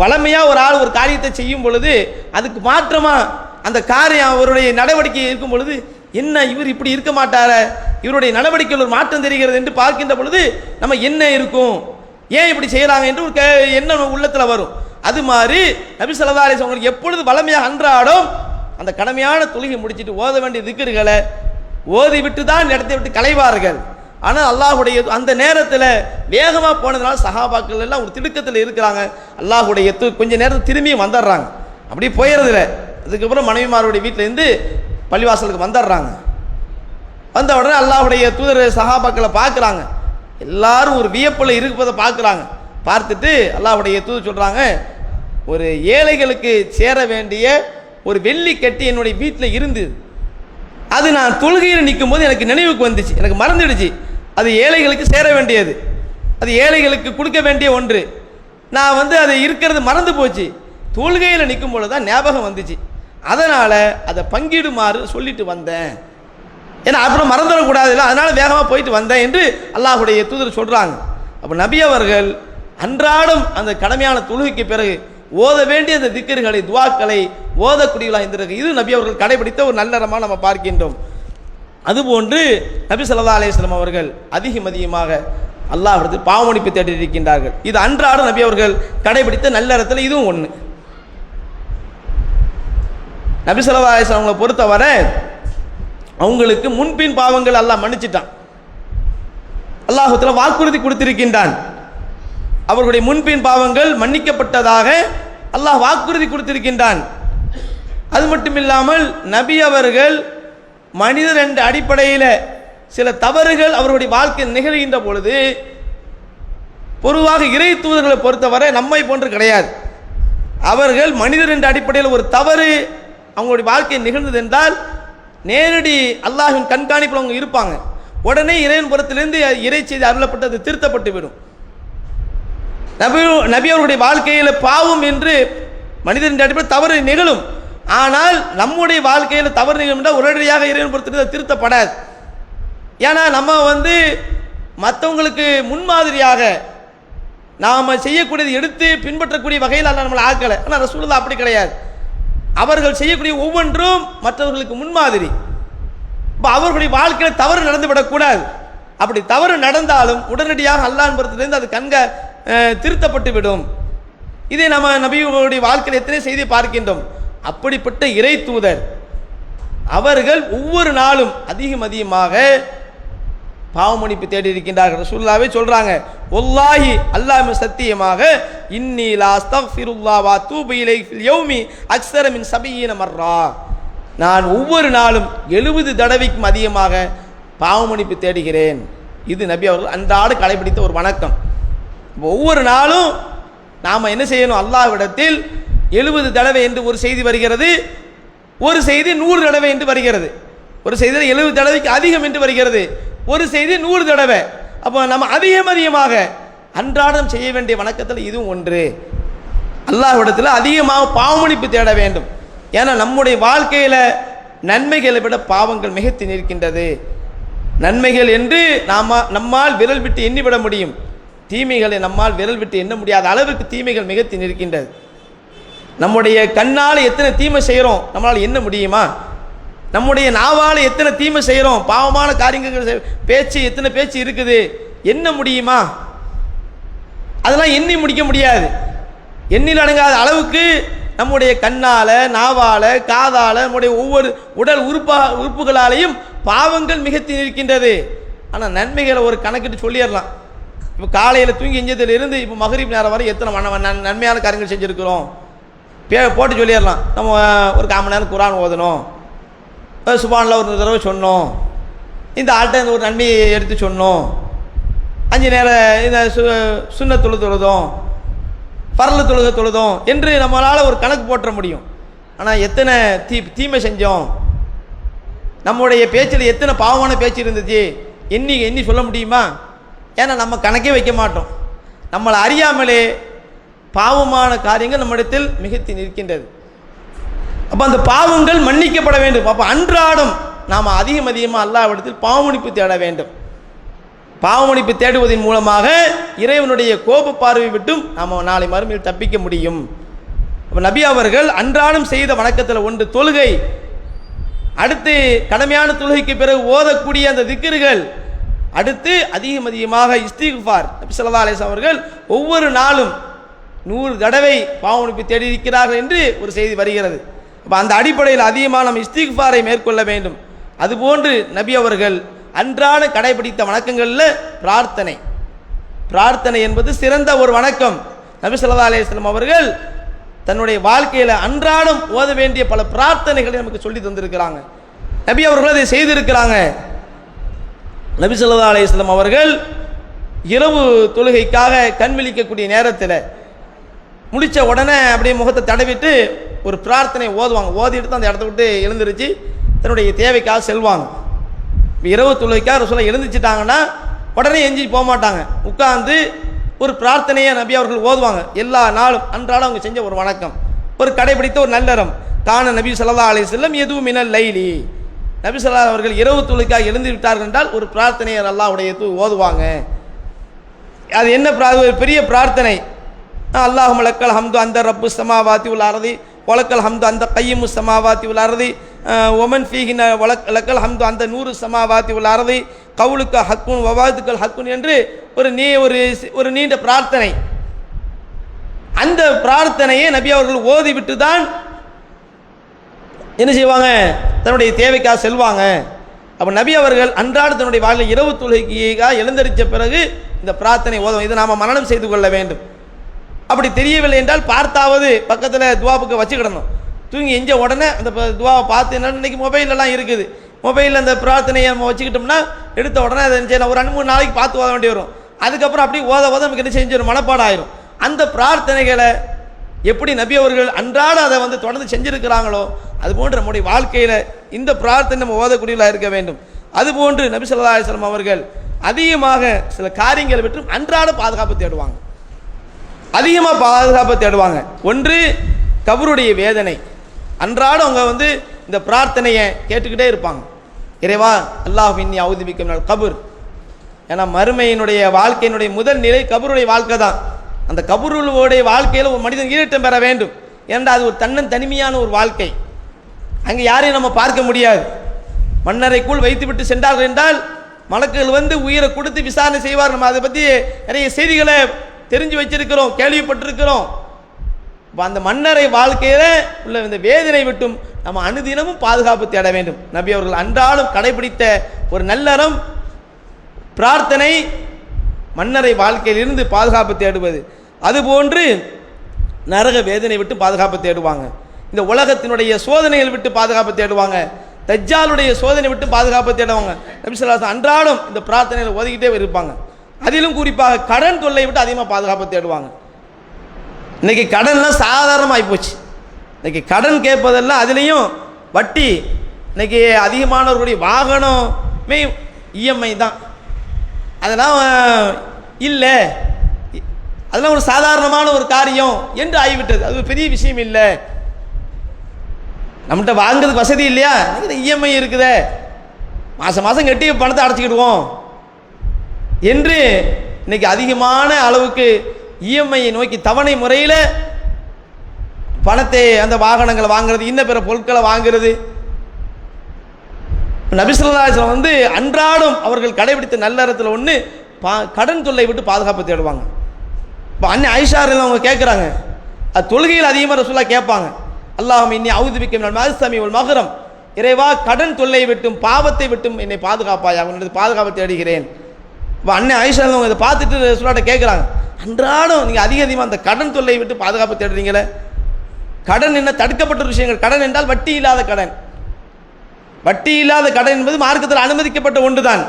வளமையாக ஒரு ஆள் ஒரு காரியத்தை செய்யும் பொழுது அதுக்கு மாற்றமா அந்த காரியம் அவருடைய நடவடிக்கை இருக்கும் பொழுது, என்ன இவர் இப்படி இருக்க மாட்டார, இவருடைய நடவடிக்கையில் ஒரு மாற்றம் தெரிகிறது என்று பார்க்கின்ற பொழுது நம்ம என்ன இருக்கும், ஏன் இப்படி செய்யறாங்க என்று ஒரு எண்ணம் உள்ளத்தில் வரும். அது மாதிரி நபி ஸல்லல்லாஹு அலைஹி வஸல்லம் எப்பொழுது வளமையாக அன்றாடம் அந்த கடமையான தொழுகை முடிச்சுட்டு ஓத வேண்டிய திக்ருகளை ஓதி விட்டு தான் இடத்தை விட்டு களைவார்கள். ஆனால் அல்லாஹுடைய அந்த நேரத்தில் வேகமாக போனதுனால சஹாபாக்கள் எல்லாம் ஒரு திடுக்கத்தில் இருக்கிறாங்க. அல்லாஹுடைய கொஞ்சம் நேரத்தில் திரும்பியும் வந்துடுறாங்க, அப்படி போயிடுறதில்ல. அதுக்கப்புறம் மனைவிமாருடைய வீட்டிலேருந்து பள்ளிவாசலுக்கு வந்துடுறாங்க. வந்த உடனே அல்லாஹுடைய தூதர் சஹாபாக்களை பார்க்குறாங்க. எல்லாரும் ஒரு வியப்பில் இருப்பதை பார்க்குறாங்க. பார்த்துட்டு அல்லாஹுடைய தூதர் சொல்கிறாங்க, ஒரு ஏழைகளுக்கு சேர வேண்டிய ஒரு வெள்ளி கட்டி என்னுடைய வீட்டில் இருந்து, அது நான் தொழுகையில் நிற்கும் போது எனக்கு நினைவுக்கு வந்துச்சு, எனக்கு மறந்துடுச்சு. அது ஏழைகளுக்கு சேர வேண்டியது, அது ஏழைகளுக்கு கொடுக்க வேண்டிய ஒன்று. நான் அது இருக்கிறது மறந்து போச்சு. தொழுகையில் நிற்கும் பொழுது தான் ஞாபகம் வந்துச்சு. அதனால் அதை பங்கிடுமாறு சொல்லிட்டு வந்தேன். ஏன்னா அப்புறம் மறந்துடக்கூடாதுல்ல, அதனால் வேகமாக போயிட்டு வந்தேன் என்று அல்லாஹுடைய தூதர் சொல்கிறாங்க. அப்போ நபி அவர்கள் அன்றாடம் அந்த கடமையான தொழுகைக்கு பிறகு ஓத வேண்டிய அந்த திக்ருகளை துவாக்களை ஓதக்கூடியவர்களாக இருந்திருக்கு. இது நபி அவர்கள் கடைபிடித்த ஒரு நல்லறமாக நம்ம பார்க்கின்றோம். அதுபோன்று நபி ஸல்லல்லாஹு அலைஹி வஸல்லம் அவர்கள் அதிகமாக அல்லாஹ்விடத்தில் பாவமன்னிப்பு தேடி இருக்கின்றார்கள். இது அன்றாடம் நபி அவர்கள் கடைபிடித்த நல்லறத்தில் இதுவும் ஒன்று. நபி ஸல்லல்லாஹு அலைஹி வஸல்லம் அவங்களை பொறுத்தவரை அவங்களுக்கு முன்பின் பாவங்கள் அல்லாஹ் மன்னிச்சிட்டான். அல்லாஹ் தஆலா வாக்குறுதி கொடுத்திருக்கின்றான். அவர்களுடைய முன்பின் பாவங்கள் மன்னிக்கப்பட்டதாக அல்லாஹ் வாக்குறுதி கொடுத்திருக்கின்றான். அது மட்டும் இல்லாமல் நபி அவர்கள் மனிதர் என்ற அடிப்படையில் சில தவறுகள் அவர்களுடைய வாழ்க்கையில் நிகழ்கின்ற பொழுது, பொதுவாக இறை தூதர்களை பொறுத்தவரை நம்மை போன்று கிடையாது. அவர்கள் மனிதர் என்ற அடிப்படையில் ஒரு தவறு அவங்களுடைய வாழ்க்கையில் நிகழ்ந்தது என்றால் நேரடி அல்லாஹ்வின் கண்காணிப்பில் அவங்க இருப்பாங்க. உடனே இறைவன் புறத்திலிருந்து இறை செய்தி அருளப்பட்டது திருத்தப்பட்டு விடும். நபி அவர்களுடைய வாழ்க்கையில் பாவம் என்று மனிதன் அடிப்படையில் தவறு நிகழும். ஆனால் நம்முடைய வாழ்க்கையில் தவறு நிகழும் என்றால் உடனடியாக இறைவன் புறத்திலிருந்து திருத்தப்படாது. ஏன்னா நம்ம மற்றவங்களுக்கு முன்மாதிரியாக நாம் செய்யக்கூடியது எடுத்து பின்பற்றக்கூடிய வகையில் அல்ல நம்மளை ஆக்கலை. ஆனால் ரசூலுல்லாஹ் அப்படி கிடையாது. அவர்கள் செய்யக்கூடிய ஒவ்வொன்றும் மற்றவர்களுக்கு முன்மாதிரி. இப்போ அவர்களுடைய வாழ்க்கையில் தவறு நடந்துவிடக்கூடாது. அப்படி தவறு நடந்தாலும் உடனடியாக அல்லாஹ்வின் புறத்திலிருந்து அது திருத்தப்பட்டு விடும். இதை நம்ம நபியுடைய வாழ்க்கையில் எத்தனை செய்தி பார்க்கின்றோம். அப்படிப்பட்ட இறை தூதர் அவர்கள் ஒவ்வொரு நாளும் அதிகமாக பாவமன்னிப்பு தேடி இருக்கின்றார்கள். ரசூலுல்லாஹ்வே சொல்றாங்க, வல்லாஹி அல்லாஹ் சத்தியமாக இன்னி லா அஸ்தக்ஃபிருல்லாஹ் வ அத்தூபு இலைஹி ஃபில் யௌமி அக்ஸர மின் 70 மர்ரா, நான் ஒவ்வொரு நாளும் 70 தடவைக்கும் அதிகமாக பாவமன்னிப்பு தேடுகிறேன். இது நபி அவர்கள் அன்றாட கடைபிடித்த ஒரு வணக்கம். ஒவ்வொரு நாளும் நாம் என்ன செய்யணும், அல்லாஹ்விடத்தில் 70 தடவை என்று ஒரு செய்தி வருகிறது, ஒரு செய்தி 100 தடவை என்று வருகிறது, ஒரு செய்தி 70 தடவைக்கு அதிகம் என்று வருகிறது, ஒரு செய்தி 100 தடவை. அப்போ நம்ம அதிகமாக அன்றாடம் செய்ய வேண்டிய வணக்கத்தில் இதுவும் ஒன்று. அல்லாஹ்விடத்தில் அதிகமாக பாவமன்னிப்பு தேட வேண்டும். ஏன்னா நம்முடைய வாழ்க்கையில் நன்மைகளை விட பாவங்கள் மிகைத்து நிற்கின்றது. நன்மைகள் என்று நம்மால் விரல் விட்டு எண்ணிவிட முடியும். தீமைகளை நம்மால் விரல் விட்டு எண்ண முடியாத அளவுக்கு தீமைகள் மிகத்தி நிற்கின்றது. நம்முடைய கண்ணால் எத்தனை தீமை செய்கிறோம் நம்மளால் எண்ண முடியுமா? நம்முடைய நாவால் எத்தனை தீமை செய்கிறோம், பாவமான காரியங்கள் பேச்சு எத்தனை பேச்சு இருக்குது, எண்ண முடியுமா? அதெல்லாம் எண்ணி முடிக்க முடியாது. எண்ணில் அடங்காத அளவுக்கு நம்முடைய கண்ணால், நாவால், காதால், நம்முடைய ஒவ்வொரு உடல் உறுப்புகளாலையும் பாவங்கள் மிகத்தி நிற்கின்றது. ஆனால் நன்மைகளை ஒரு கணக்கிட்டு சொல்லிடலாம். இப்போ காலையில் தூங்கி எஞ்சதிலிருந்து இப்போ மகரிப் நேரம் வரை எத்தனை நன்மையான காரியங்கள் செஞ்சுருக்கிறோம் போட்டு சொல்லிடலாம். நம்ம ஒரு 1/4 மணி நேரம் குரான் ஓதணும், சுபானில் ஒரு தடவை சொன்னோம், இந்த ஆள்கிட்ட இந்த ஒரு நன்மையை எடுத்து சொன்னோம், 5 நேரம் இந்த சுன்ன தொழுதோம், பரல தொழுதோம் என்று நம்மளால் ஒரு கணக்கு போட்டுற முடியும். ஆனால் எத்தனை தீமை செஞ்சோம், நம்முடைய பேச்சில் எத்தனை பாவமான பேச்சு இருந்துச்சு எண்ணி சொல்ல முடியுமா? ஏன்னா நம்ம கணக்கே வைக்க மாட்டோம். நம்மளை அறியாமலே பாவமான காரியங்கள் நம்மிடத்தில் மிகுத்தி நிற்கின்றது. அப்போ அந்த பாவங்கள் மன்னிக்கப்பட வேண்டும். அப்போ அன்றாடம் நாம் அதிகமாக அல்லாஹ்விடத்தில் பாவமன்னிப்பு தேட வேண்டும். பாவமன்னிப்பு தேடுவதன் மூலமாக இறைவனுடைய கோப பார்வை விட்டும் நாம் நாளை மறுமையில் தப்பிக்க முடியும். அப்போ நபி அவர்கள் அன்றாடம் செய்த வணக்கத்தில் ஒன்று தொழுகை, அடுத்து கடமையான தொழுகைக்கு பிறகு ஓதக்கூடிய அந்த திக்ருகள், அடுத்து அதிகமாக இஸ்திக்ஃபார். நபி ஸல்லல்லாஹு அலைஹி வஸல்லம் அவர்கள் ஒவ்வொரு நாளும் 100 தடவை பாவமன்னிப்பு தேடி இருக்கிறார்கள் என்று ஒரு செய்தி வருகிறது. அப்போ அந்த அடிப்படையில் அதிகமாக நம்ம இஸ்திக்ஃபாரை மேற்கொள்ள வேண்டும். அதுபோன்று நபி அவர்கள் அன்றாட கடைபிடித்த வணக்கங்களில் பிரார்த்தனை என்பது சிறந்த ஒரு வணக்கம். நபி ஸல்லல்லாஹு அலைஹி வஸல்லம் அவர்கள் தன்னுடைய வாழ்க்கையில் அன்றாடம் ஓத வேண்டிய பல பிரார்த்தனைகளை நமக்கு சொல்லி தந்திருக்கிறாங்க. நபி அவர்கள் அதை செய்திருக்கிறாங்க. நபி ஸல்லல்லாஹு அலைஹி வஸல்லம் அவர்கள் இரவு தொழுகைக்காக கண் விழிக்கக்கூடிய நேரத்தில் முடித்த உடனே அப்படியே முகத்தை தடவிட்டு ஒரு பிரார்த்தனை ஓதுவாங்க. ஓதிட்டு தான் அந்த இடத்த விட்டு எழுந்திருச்சு தன்னுடைய தேவைக்காக செல்வாங்க. இரவு தொழுகைக்காக ரசூலுல்லாஹ் எழுந்திரிச்சிட்டாங்கன்னா உடனே எஞ்சி போக மாட்டாங்க, உட்கார்ந்து ஒரு பிரார்த்தனையை நபி அவர்கள் ஓதுவாங்க. எல்லா நாளும் அன்றாடம் அவங்க செஞ்ச ஒரு வணக்கம், ஒரு கடைபிடித்த ஒரு நல்லறம். கான நபி ஸல்லல்லாஹு அலைஹி வஸல்லம் எதுவும் மினல் லைலி, நபி ஸல்லல்லாஹு அவர்கள் இரவு தொழுகைக்காக எழுந்து விட்டார்கள் என்றால் ஒரு பிரார்த்தனையை அல்லாஹ்வுடைய ஓதுவாங்க. அது என்ன பெரிய பிரார்த்தனை? அல்லாஹும்ம லக்கல் ஹம்து அந்த ரப்பு ஸமாவாதி வல் அர்தி வலக்கல் ஹம்து அந்த கையிமு ஸமாவாதி வல் அர்தி ஒமன் ஃபீஹின லக்கல் ஹம்து அந்த நூறு ஸமாவாதி வல் அர்தி கவுலுக்க ஹக்குன் வவாதுக்கல் ஹக்குன் என்று ஒரு நீண்ட பிரார்த்தனை. அந்த பிரார்த்தனையை நபி அவர்கள் ஓதிவிட்டு தான் என்ன செய்வாங்க, தன்னுடைய தேவைக்காக செல்வாங்க. அப்போ நபி அவர்கள் அன்றாட தன்னுடைய வாழ்க்கையில் இரவு தொழுகைக்காக எழுந்தரித்த பிறகு இந்த பிரார்த்தனை ஓதும். இதை நாம் மனனம் செய்து கொள்ள வேண்டும். அப்படி தெரியவில்லை என்றால் பார்த்தாவது பக்கத்தில் துவாவுக்கு வச்சுக்கிடணும். தூங்கி எஞ்ச உடனே அந்த துவாவை பார்த்து என்ன, இன்றைக்கி மொபைலெல்லாம் இருக்குது, மொபைலில் அந்த பிரார்த்தனையை நம்ம வச்சுக்கிட்டோம்னா எடுத்த உடனே அதை ஒரு 2-3 நாளைக்கு பார்த்து ஓத வேண்டி வரும். அதுக்கப்புறம் அப்படி ஓத நமக்கு என்ன செஞ்சு ஒரு மனப்பாடம் ஆயிரும். அந்த பிரார்த்தனைகளை எப்படி நபி அவர்கள் அன்றாட அதை தொடர்ந்து செஞ்சுருக்கிறாங்களோ அதுபோன்று நம்முடைய வாழ்க்கையில் இந்த பிரார்த்தனை நம்ம ஓதக்கூடியவர்களாக இருக்க வேண்டும். அதுபோன்று நபி ஸல்லல்லாஹு அலைஹி வஸல்லம் அவர்கள் அதிகமாக சில காரியங்களை விட்டு அன்றாட பாதுகாப்பு தேடுவாங்க, அதிகமாக பாதுகாப்பு தேடுவாங்க. ஒன்று கபருடைய வேதனை. அன்றாடம் அவங்க இந்த பிரார்த்தனையை கேட்டுக்கிட்டே இருப்பாங்க. இறைவா அல்லாஹ் இன்னி அஊது பிக்க மினல் கபர். ஏன்னா மறுமையினுடைய வாழ்க்கையினுடைய முதல் நிலை கபருடைய வாழ்க்கை தான். அந்த கபருடைய வாழ்க்கையில் ஒரு மனிதன் ஈரட்டம் பெற வேண்டும். ஏனென்றால் அது ஒரு தனிமையான ஒரு வாழ்க்கை. அங்கே யாரையும் நம்ம பார்க்க முடியாது. மண்ணறைக்குள் வைத்துவிட்டு சென்றார்கள் என்றால் மலக்குகள் உயிரை கொடுத்து விசாரணை செய்வார். நம்ம அதை பற்றி நிறைய செய்திகளை தெரிஞ்சு வச்சிருக்கிறோம், கேள்விப்பட்டிருக்கிறோம். இப்போ அந்த மன்னரை வாழ்க்கையில் உள்ள இந்த வேதனை விட்டும் நம்ம அனுதினமும் பாதுகாப்பு தேட வேண்டும். நபி அவர்கள் அன்றாடம் கடைபிடித்த ஒரு நல்லறம் பிரார்த்தனை, மன்னரை வாழ்க்கையிலிருந்து பாதுகாப்பு தேடுவது. அதுபோன்று நரக வேதனை விட்டு பாதுகாப்பு தேடுவாங்க. இந்த உலகத்தினுடைய சோதனைகள் விட்டு பாதுகாப்பு தேடுவாங்க. தஜ்ஜாலுடைய சோதனை விட்டு பாதுகாப்பு தேடுவாங்க. நபி ஸல்லல்லாஹு அலைஹி வஸல்லம் அன்றாடம் இந்த பிரார்த்தனையில் ஓதிக்கிட்டே இருப்பாங்க. அதிலும் குறிப்பாக கடன் தொல்லை விட்டு அதிகமாக பாதுகாப்பு தேடுவாங்க. இன்றைக்கி கடன்லாம் சாதாரணமாகி போச்சு. இன்றைக்கி கடன் கேட்பதெல்லாம் அதுலேயும் வட்டி. இன்றைக்கி அதிகமானவர்களுடைய வாகனமே இஎம்ஐ தான். அதெல்லாம் இல்லை, அதெல்லாம் ஒரு சாதாரணமான ஒரு காரியம் என்று ஆகிவிட்டது. அது பெரிய விஷயம் இல்லை. நம்மகிட்ட வாங்குறதுக்கு வசதி இல்லையா, இஎம்ஐ இருக்குதே, மாதம் மாதம் கட்டி பணத்தை அடைச்சிக்கிடுவோம் என்று இன்னைக்கு அதிகமான அளவுக்கு இஎம்ஐயை நோக்கி தவணை முறையில் பணத்தை அந்த வாகனங்களை வாங்குறது, இன்ன பிற பொருட்களை வாங்குறது. நபி ஸல்லல்லாஹு அலைஹி வஸல்லம் வந்து அன்றாடம் அவர்கள் கடைபிடித்த நல்லறத்தில் ஒன்று கடன் தொல்லை விட்டு பாதுகாப்பு தேடுவாங்க. இப்போ அன்னை ஆயிஷா அவங்க கேட்குறாங்க, அது தொழுகையில் அதிகமாக ரசூலுல்லாஹ் கேட்பாங்க, அல்லாஹும்ம இன்னி அஊது பிக்க மினல் மஅஸமி வல் மக்ரம், இறைவா கடன் தொல்லை விட்டும் பாவத்தை விட்டும் என்னை பாதுகாப்பாயா, உன்னது பாதுகாப்பு தேடுகிறேன். இப்போ அன்னை ஆயிஷா அவங்க இதை பார்த்துட்டு ரசூலுல்லாஹ்ட்ட கேட்குறாங்க, அன்றாடம் நீங்கள் அதிகமாக அந்த கடன் தொல்லை விட்டு பாதுகாப்பு தேடுறீங்களே, கடன் என்ன தடுக்கப்பட்ட விஷயங்கள். கடன் என்றால் வட்டி இல்லாத கடன். வட்டி இல்லாத கடன் என்பது மார்க்கத்தில் அனுமதிக்கப்பட்ட ஒன்று தான்.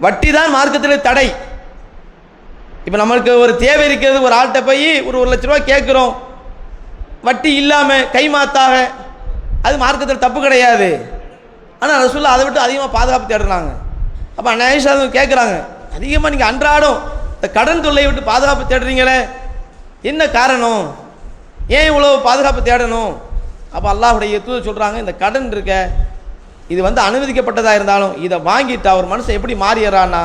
வட்டி தான் மார்க்கத்தில் தடை. இப்போ நம்மளுக்கு ஒரு தேவை இருக்கிறது, ஒரு ஆள்கிட்ட போய் ஒரு 1 லட்ச ரூபா கேட்குறோம், வட்டி இல்லாமல் கைமாத்தாக, அது மார்க்கத்தில் தப்பு கிடையாது. ஆனால் ரசூலுல்லாஹ் அதை விட்டு அதிகமாக பாதுகாப்பு தேடுறாங்க. அப்போ ஆயிஷா கேட்குறாங்க, அதிகமாக நீங்கள் அன்றாடம் இந்த கடன் தொல்லையை விட்டு பாதுகாப்பு தேடுறீங்களே, என்ன காரணம், ஏன் இவ்வளோ பாதுகாப்பு தேடணும்? அப்போ அல்லாஹ்வுடைய தூதர் சொல்கிறாங்க, இந்த கடன் இருக்க இது வந்து அனுமதிக்கப்பட்டதாக இருந்தாலும் இதை வாங்கிட்டு அவர் மனுஷன் எப்படி மாறிடுறான்னா,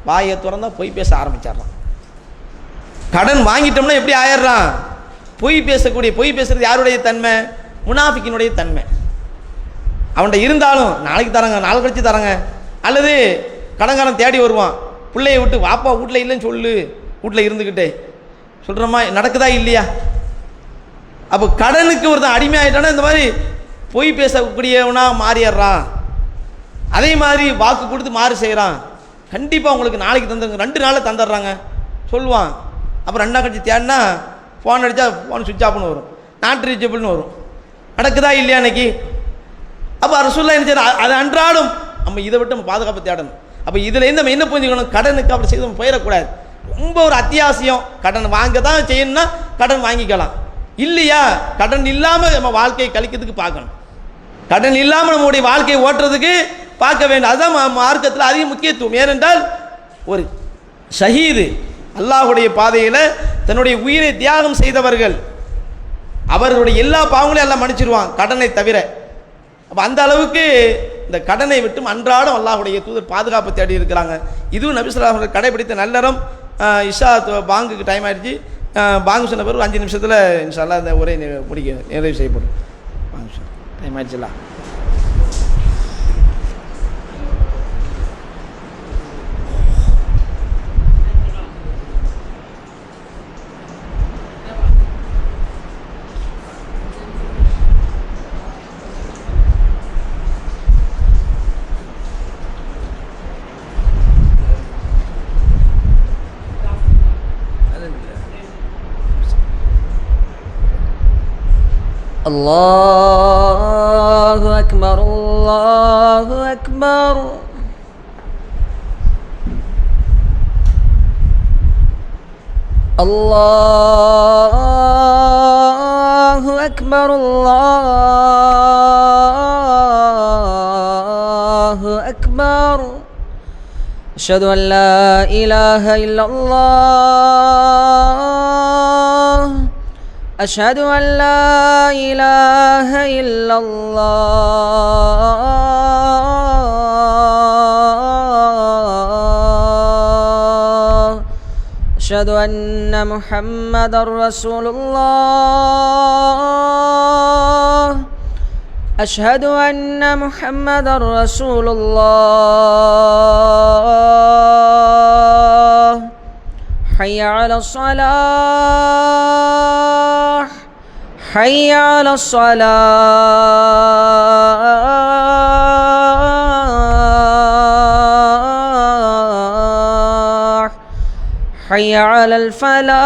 வாயை திறந்தா பொய் பேச ஆரம்பிச்சிடறான். கடன் வாங்கிட்டோம்னா எப்படி ஆயிடுறான்? பொய் பேசுறது யாருடைய தன்மை? முனாஃபிக்கினுடைய தன்மை. அவன்கிட்ட இருந்தாலும் நாளைக்கு தராங்க, நாளை கழிச்சு தராங்க, அல்லது கடன்காரன் தேடி வருவான், பிள்ளைய விட்டு வாப்பா வீட்டில் இல்லைன்னு சொல்லு, வீட்டில் இருந்துக்கிட்டே சொல்கிறோமா, நடக்குதா இல்லையா? அப்போ கடனுக்கு ஒருத்தன் அடிமையாயிட்டானா இந்த மாதிரி பொய் பேசக்கூடியவனா மாறிடுறான். அதே மாதிரி வாக்கு கொடுத்து மாறி செய்கிறான். கண்டிப்பாக உங்களுக்கு நாளைக்கு தந்துடுங்க, 2 நாளில் தந்துடுறாங்க சொல்லுவான். அப்புறம் 2 நாள் கழிச்சு தேடினா ஃபோன் அடித்தா ஃபோன் சுவிட்ச் ஆஃப்னு வரும், நாட் ரீச்சபிள்னு வரும். நடக்குதா இல்லையா இன்னைக்கு? அப்போ ரசூலுல்லாஹ் என்ன செய்யணும்? அதை அன்றாடம் நம்ம இதை விட்டு நம்ம பாதுகாப்பு தேடணும். அப்போ இதுலேருந்து நம்ம என்ன புரிஞ்சுக்கணும்? கடனுக்கு அப்படி செய்து நம்ம போயிடக்கூடாது. ரொம்ப ஒரு அத்தியாவசியம், கடன் வாங்க தான் செய்யணும்னா கடன் வாங்கிக்கலாம். இல்லையா, கடன் இல்லாமல் நம்ம வாழ்க்கையை கழிக்கிறதுக்கு பார்க்கணும். கடன் இல்லாமல் நம்முடைய வாழ்க்கையை ஓட்டுறதுக்கு பார்க்க வேண்டும். அதுதான் மார்க்கத்தில் அதிக முக்கியத்துவம். ஏனென்றால் ஒரு ஷஹீது, அல்லாஹ்வுடைய பாதையில் தன்னுடைய உயிரை தியாகம் செய்தவர்கள், அவர்களுடைய எல்லா பாவங்களையும் எல்லாம் மன்னிச்சிருவான், கடனை தவிர. அப்போ அந்த அளவுக்கு இந்த கடனை விட்டும் அன்றாடம் அல்லாஹ்வுடைய தூதர் பாதுகாப்பு தேடி இருக்கிறாங்க. இதுவும் நபி ஸல்லல்லாஹு அலைஹி வஸல்லம் கடைபிடித்த நல்லறம். இஷா பாங்குக்கு டைம் ஆகிடுச்சு. பாங்கு சொன்ன பிறகு 5 நிமிஷத்தில் இன்ஷா அல்லாஹ் இந்த உரை நிறைவு செய்யப்படும். டைம் ஆயிடுச்சுல. الله أكبر الله أكبر الله أكبر الله أكبر أشهد أن لا إله إلا الله أشهد أن لا إله إلا الله أشهد أن محمدا رسول الله أشهد أن محمدا رسول الله حي على الصلاة حي على الصلاة حي على الفلاح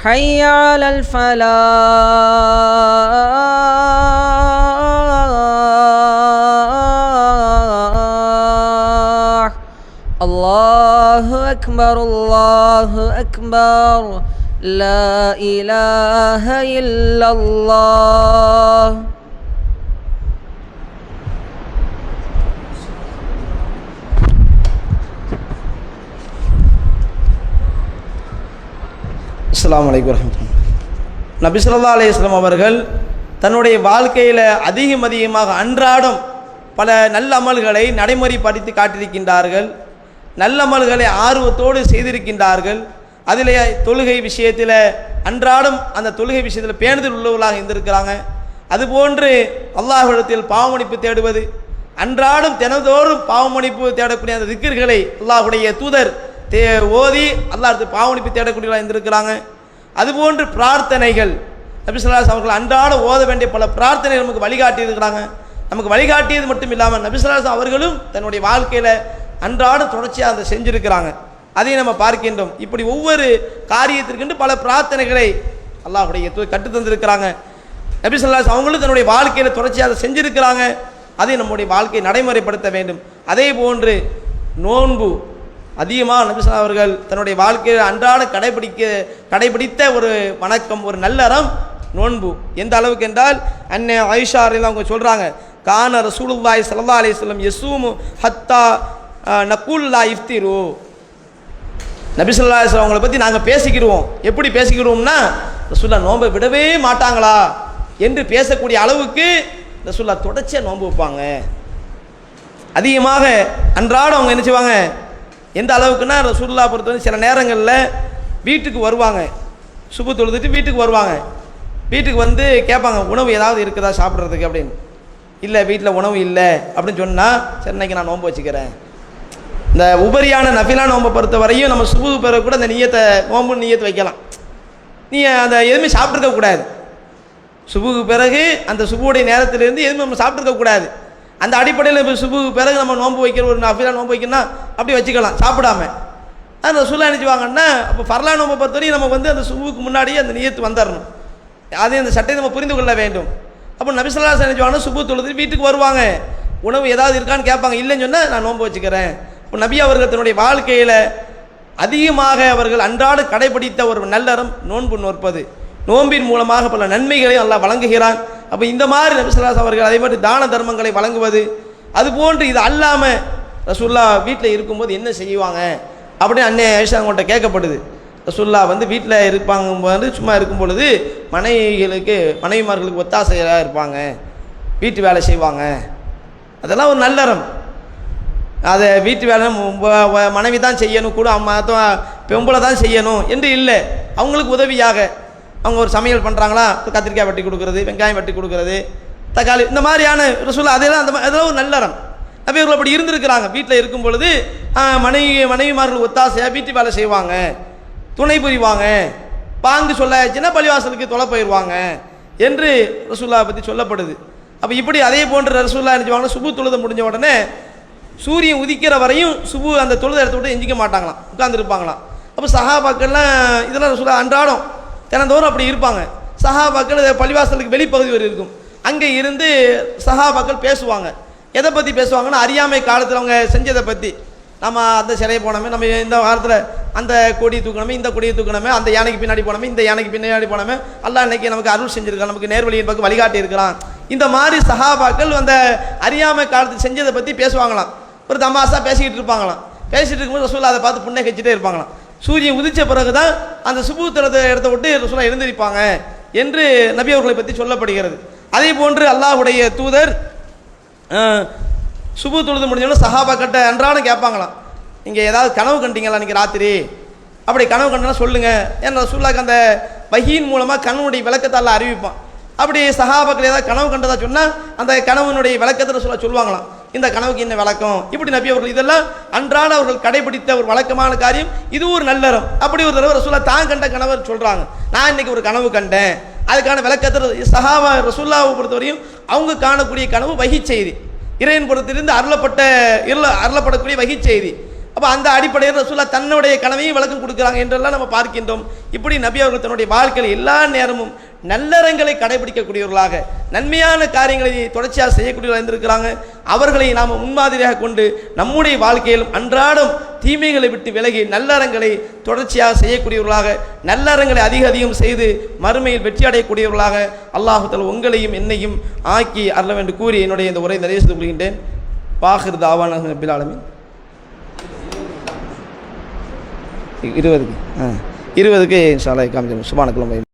حي على الفلاح الله أكبر الله أكبر لا إله إلا الله அஸ்ஸலாமு அலைக்கும் வரஹ்மத்துல்லாஹி. நபி ஸல்லல்லாஹு அலைஹி வஸல்லம் அவர்கள் தன்னுடைய வாழ்க்கையில் அதிகமாக அன்றாடம் பல நல்ல அமல்களை நடைமுறைப்படுத்தி காட்டியிருக்கின்றார்கள். நல்லமல்களை ஆர்வத்தோடு செய்திருக்கின்றார்கள். அதிலே தொழுகை விஷயத்தில் அன்றாடம் அந்த தொழுகை விஷயத்தில் பேணுதல் உள்ளவர்களாக இருந்திருக்கிறாங்க. அதுபோன்று அல்லாஹ்விடத்தில் பாவமன்னிப்பு தேடுவது, அன்றாடம் தினந்தோறும் பாவமன்னிப்பு தேடக்கூடிய அந்த திக்ர்களை அல்லாஹ்வுடைய தூதர் ஓதி அல்லாஹ்விடத்தில் பாவமன்னிப்பு தேடக்கூடியவர்களாக இருந்திருக்கிறாங்க. அதுபோன்று பிரார்த்தனைகள் நபி ஸல்லல்லாஹு அலைஹி வஸல்லம் அவர்கள் அன்றாடம் ஓத வேண்டிய பல பிரார்த்தனைகள் நமக்கு வழிகாட்டி இருக்கிறாங்க. நமக்கு வழிகாட்டியது மட்டும் இல்லாமல் நபி ஸல்லல்லாஹு அலைஹி வஸல்லம் அவர்களும் தன்னுடைய வாழ்க்கையில் அன்றாடம் தொடர்ச்சியாக அதை செஞ்சுருக்கிறாங்க. அதையும் நம்ம பார்க்கின்றோம். இப்படி ஒவ்வொரு காரியத்திற்கென்று பல பிரார்த்தனைகளை அல்லாஹ்வுடைய கற்றுத் தந்திருக்கிறாங்க. நபி ஸல்லல்லாஹு அலைஹி வஸல்லம் அவங்களும் தன்னுடைய வாழ்க்கையில் தொடர்ச்சியாக அதை செஞ்சுருக்கிறாங்க. அதை நம்முடைய வாழ்க்கையை நடைமுறைப்படுத்த வேண்டும். அதே போன்று நோன்பு அதிகமாக நபி ஸல்லல்லாஹு அலைஹி வஸல்லம் அவர்கள் தன்னுடைய வாழ்க்கையில் அன்றாட கடைபிடித்த ஒரு வணக்கம், ஒரு நல்லறம் நோன்பு. எந்த அளவுக்கு என்றால் அன்னை ஆயிஷா ரலியல்லாஹு அவங்க சொல்கிறாங்க, கான ரசூலுல்லாஹி ஸல்லல்லாஹு அலைஹி வஸல்லம் யஸூமு ஹத்தா நகுல் லா இஃப்திரு. நபி ஸல்லல்லாஹு அலைஹி வஸல்லம் அவங்களை பற்றி நாங்கள் பேசிக்கிடுவோம். எப்படி பேசிக்கிடுவோம்னா, ரசூலுல்லாஹ் நோன்பை விடவே மாட்டாங்களா என்று பேசக்கூடிய அளவுக்கு ரசூலுல்லாஹ் தொடர்ச்சியாக நோன்பு வைப்பாங்க. அதிகமாக அன்றாடம் அவங்க என்ன செய்வாங்க, எந்த அளவுக்குன்னா ரசூலுல்லாஹ் பொறுத்தவரை சில நேரங்களில் வீட்டுக்கு வருவாங்க, சுபு தொழுதுட்டு வீட்டுக்கு வருவாங்க. வீட்டுக்கு வந்து கேட்பாங்க, உணவு ஏதாவது இருக்குதா சாப்பிட்றதுக்கு அப்படின்னு. இல்லை வீட்டில் உணவு இல்லை அப்படின்னு சொன்னால், சரி இன்னைக்கு நான் நோன்பு வச்சுக்கிறேன். இந்த உபரியான நஃபிலான நோன்பை பொறுத்த வரையும் நம்ம சுபுக்கு பிறகு கூட அந்த நியத்தை நோம்பு நியத்து வைக்கலாம். நீ அந்த எதுவுமே சாப்பிட்ருக்கக்கூடாது. சுபுக்கு பிறகு அந்த சுபுடைய நேரத்திலிருந்து எதுவுமே நம்ம சாப்பிட்ருக்கக்கூடாது. அந்த அடிப்படையில் இப்போ சுபுக்கு பிறகு நம்ம நோன்பு வைக்கிற ஒரு நஃபிலான நோன்பு வைக்கணும்னா அப்படி வச்சுக்கலாம் சாப்பிடாம. அந்த ரசூலுல்லாஹ் நினைச்சுவாங்கன்னா, அப்போ ஃபர்லா நோன்பை பொறுத்தவரையும் நம்ம வந்து அந்த சுபுக்கு முன்னாடியே அந்த நியத்து வந்துடணும். அதே அந்த சட்டை நம்ம புரிந்து கொள்ள வேண்டும். அப்போ நபி ஸல்லல்லாஹு அலைஹி வஸல்லம் நினைச்சுவாங்கன்னா, சுபு தொழுது வீட்டுக்கு வருவாங்க, உணவு ஏதாவது இருக்கான்னு கேட்பாங்க. இல்லைன்னு சொன்னால் நான் நோன்பு வச்சுக்கிறேன். இப்போ நபி அவர்கள் தன்னுடைய வாழ்க்கையில் அதிகமாக அவர்கள் அன்றாட கடைபிடித்த ஒரு நல்லறம் நோன்பு நோற்பது. நோன்பின் மூலமாக பல நன்மைகளை அல்லாஹ் வழங்குகிறான். அப்போ இந்த மாதிரி நபி ஸல்லல்லாஹு அலைஹி வஸல்லம் அவர்கள் அதே மாதிரி தான தர்மங்களை வழங்குவது, அதுபோன்று இது அல்லாமல் ரசூலுல்லாஹ் வீட்டில் இருக்கும்போது என்ன செய்வாங்க அப்படின்னு அன்னை ஆயிஷா அவங்கள்ட்ட கேட்கப்படுது. ரசூலுல்லாஹ் வந்து வீட்டில் இருப்பாங்க, சும்மா இருக்கும் பொழுது மனைவிமார்களுக்கு ஒத்தாசையாக இருப்பாங்க, வீட்டு வேலை செய்வாங்க. அதெல்லாம் ஒரு நல்லறம். அதை வீட்டு வேலை மனைவி தான் செய்யணும், கூட பெம்பளை தான் செய்யணும் என்று இல்லை. அவங்களுக்கு உதவியாக அவங்க ஒரு சமையல் பண்ணுறாங்களா, கத்திரிக்காய் வெட்டி கொடுக்குறது, வெங்காயம் வெட்டி கொடுக்குறது, தக்காளி, இந்த மாதிரியான ரசூலுல்லாஹ் அதெல்லாம் அதெல்லாம் ஒரு நல்லறம். நபி அவர்கள் அப்படி இருந்திருக்கிறாங்க. வீட்டில் இருக்கும் பொழுது மனைவிமார்கள் ஒத்தாசையாக வீட்டு வேலை செய்வாங்க, துணை புரிவாங்க, பாங்கு சொல்லாச்சுன்னா பள்ளிவாசலுக்கு தொலை போயிடுவாங்க என்று ரசூலுல்லாஹ் பற்றி சொல்லப்படுது. அப்போ இப்படி அதே போன்று ரசூலுல்லாஹ் நினைச்சுவாங்க, சுபு தொழுத முடிஞ்ச உடனே சூரியன் உதிக்கிற வரையும் சுபு அந்த தொழுத இடத்த விட்டு எஞ்சிக்க மாட்டாங்களாம், உட்கார்ந்துருப்பாங்களாம். அப்போ சஹாபாக்கள்லாம் இதெல்லாம் ரசூலுல்லாஹ் அன்றாடம் தினந்தோறும் அப்படி இருப்பாங்க. சஹாபாக்கள் பள்ளிவாசலுக்கு வெளிப்பகுதி வரை இருக்கும், அங்கே இருந்து சஹாபாக்கள் பேசுவாங்க. எதை பற்றி பேசுவாங்கன்னா, அறியாமை காலத்தில் அவங்க செஞ்சதை பற்றி. நம்ம அந்த சிலையை போனோமே, நம்ம இந்த காலத்தில் அந்த கொடியை தூக்கணுமே, இந்த கொடியை தூக்கணுமே, அந்த யானைக்கு பின்னாடி போனோமே, இந்த யானைக்கு பின்னாடி போனோமே, அல்லாஹ் இன்னைக்கு நமக்கு அருள் செஞ்சிருக்கான், நமக்கு நேர்வழியின் பக்கம் வழிகாட்டி இருக்கிறான். இந்த மாதிரி சஹாபாக்கள் அந்த அறியாமை காலத்தில் செஞ்சதை பற்றி பேசுவாங்களாம். ஒரு தமாசா பேசிக்கிட்டு இருப்பாங்களாம். பேசிகிட்டு இருக்கும்போது ரசூலுல்லாஹ் அதை பார்த்து புன்னகைச்சிட்டே இருப்பாங்களாம். சூரியன் உதித்த பிறகு தான் அந்த சுபு தொழுத இடத்த விட்டு ரசூலுல்லாஹ் எழுந்திருப்பாங்க என்று நபி அவர்களை பற்றி சொல்லப்படுகிறது. அதே போன்று அல்லாஹ்வுடைய தூதர் சுபு தொழுது முடிஞ்சோன்னா சஹாபாக்கிட்ட அன்றாடம் கேட்பாங்களாம், நீங்கள் ஏதாவது கனவு கண்டீங்களா இன்றைக்கி ராத்திரி? அப்படி கனவு கண்டனா சொல்லுங்கள். ஏன்னா ரசூலுல்லாஹ்க்கு அந்த வஹீயின் மூலமாக கனவுடைய விளக்கத்தை அல்லாஹ் அறிவிப்பான். அப்படி சஹாபாக்கள் ஏதாவது கனவு கண்டதா சொன்னால் அந்த கனவுனுடைய விளக்கத்தை ரசூலுல்லாஹ் சொல்லுவாங்களாம், இந்த கனவுக்கு என்ன விளக்கம், இப்படி நபி அவர்கள் இதெல்லாம் அன்றாட அவர்கள் கடைபிடித்த ஒரு வழக்கமான காரியம். இது ஒரு நல்லறம். அப்படி ஒரு தடவை ரசூலுல்லாஹ் தான் கண்ட கனவர் சொல்கிறாங்க, நான் இன்னைக்கு ஒரு கனவு கண்டேன், அதுக்கான விளக்கத்தை சஹாபா ரசூலுல்லாஹ்வை பொறுத்தவரையும் அவங்க காணக்கூடிய கனவு வஹி செய்தி, இறைவன் புறத்திலிருந்து அருளப்படக்கூடிய வஹி செய்தி. அப்போ அந்த அடிப்படையில் ரசூலுல்லாஹ் தன்னுடைய கனவையும் விளக்கம் கொடுக்குறாங்க என்றெல்லாம் நம்ம பார்க்கின்றோம். இப்படி நபி அவர்கள் தன்னுடைய வாழ்க்கையில் எல்லா நேரமும் நல்லறங்களை கடைபிடிக்கக்கூடியவர்களாக, நன்மையான காரியங்களை தொடர்ச்சியாக செய்யக்கூடியவர்களாக இருந்திருக்கிறாங்க. அவர்களை நாம் முன்மாதிரியாக கொண்டு நம்முடைய வாழ்க்கையிலும் அன்றாடம் தீமைகளை விட்டு விலகி நல்லறங்களை தொடர்ச்சியாக செய்யக்கூடியவர்களாக, நல்லறங்களை அதிக அதிகம் செய்து மறுமையில் வெற்றி அடையக்கூடியவர்களாக அல்லாஹ் தஆலா உங்களையும் என்னையும் ஆக்கி அருள வேண்டும் கூறி என்னுடைய இந்த உரை நிறைவு செய்து கொள்கின்றேன். வாஹிர் தாவானா ரப்பில் ஆலமீன். 20க்கு இன்ஷா அல்லாஹ் காமிக்கணும். சுப்ஹானல்லாஹ்.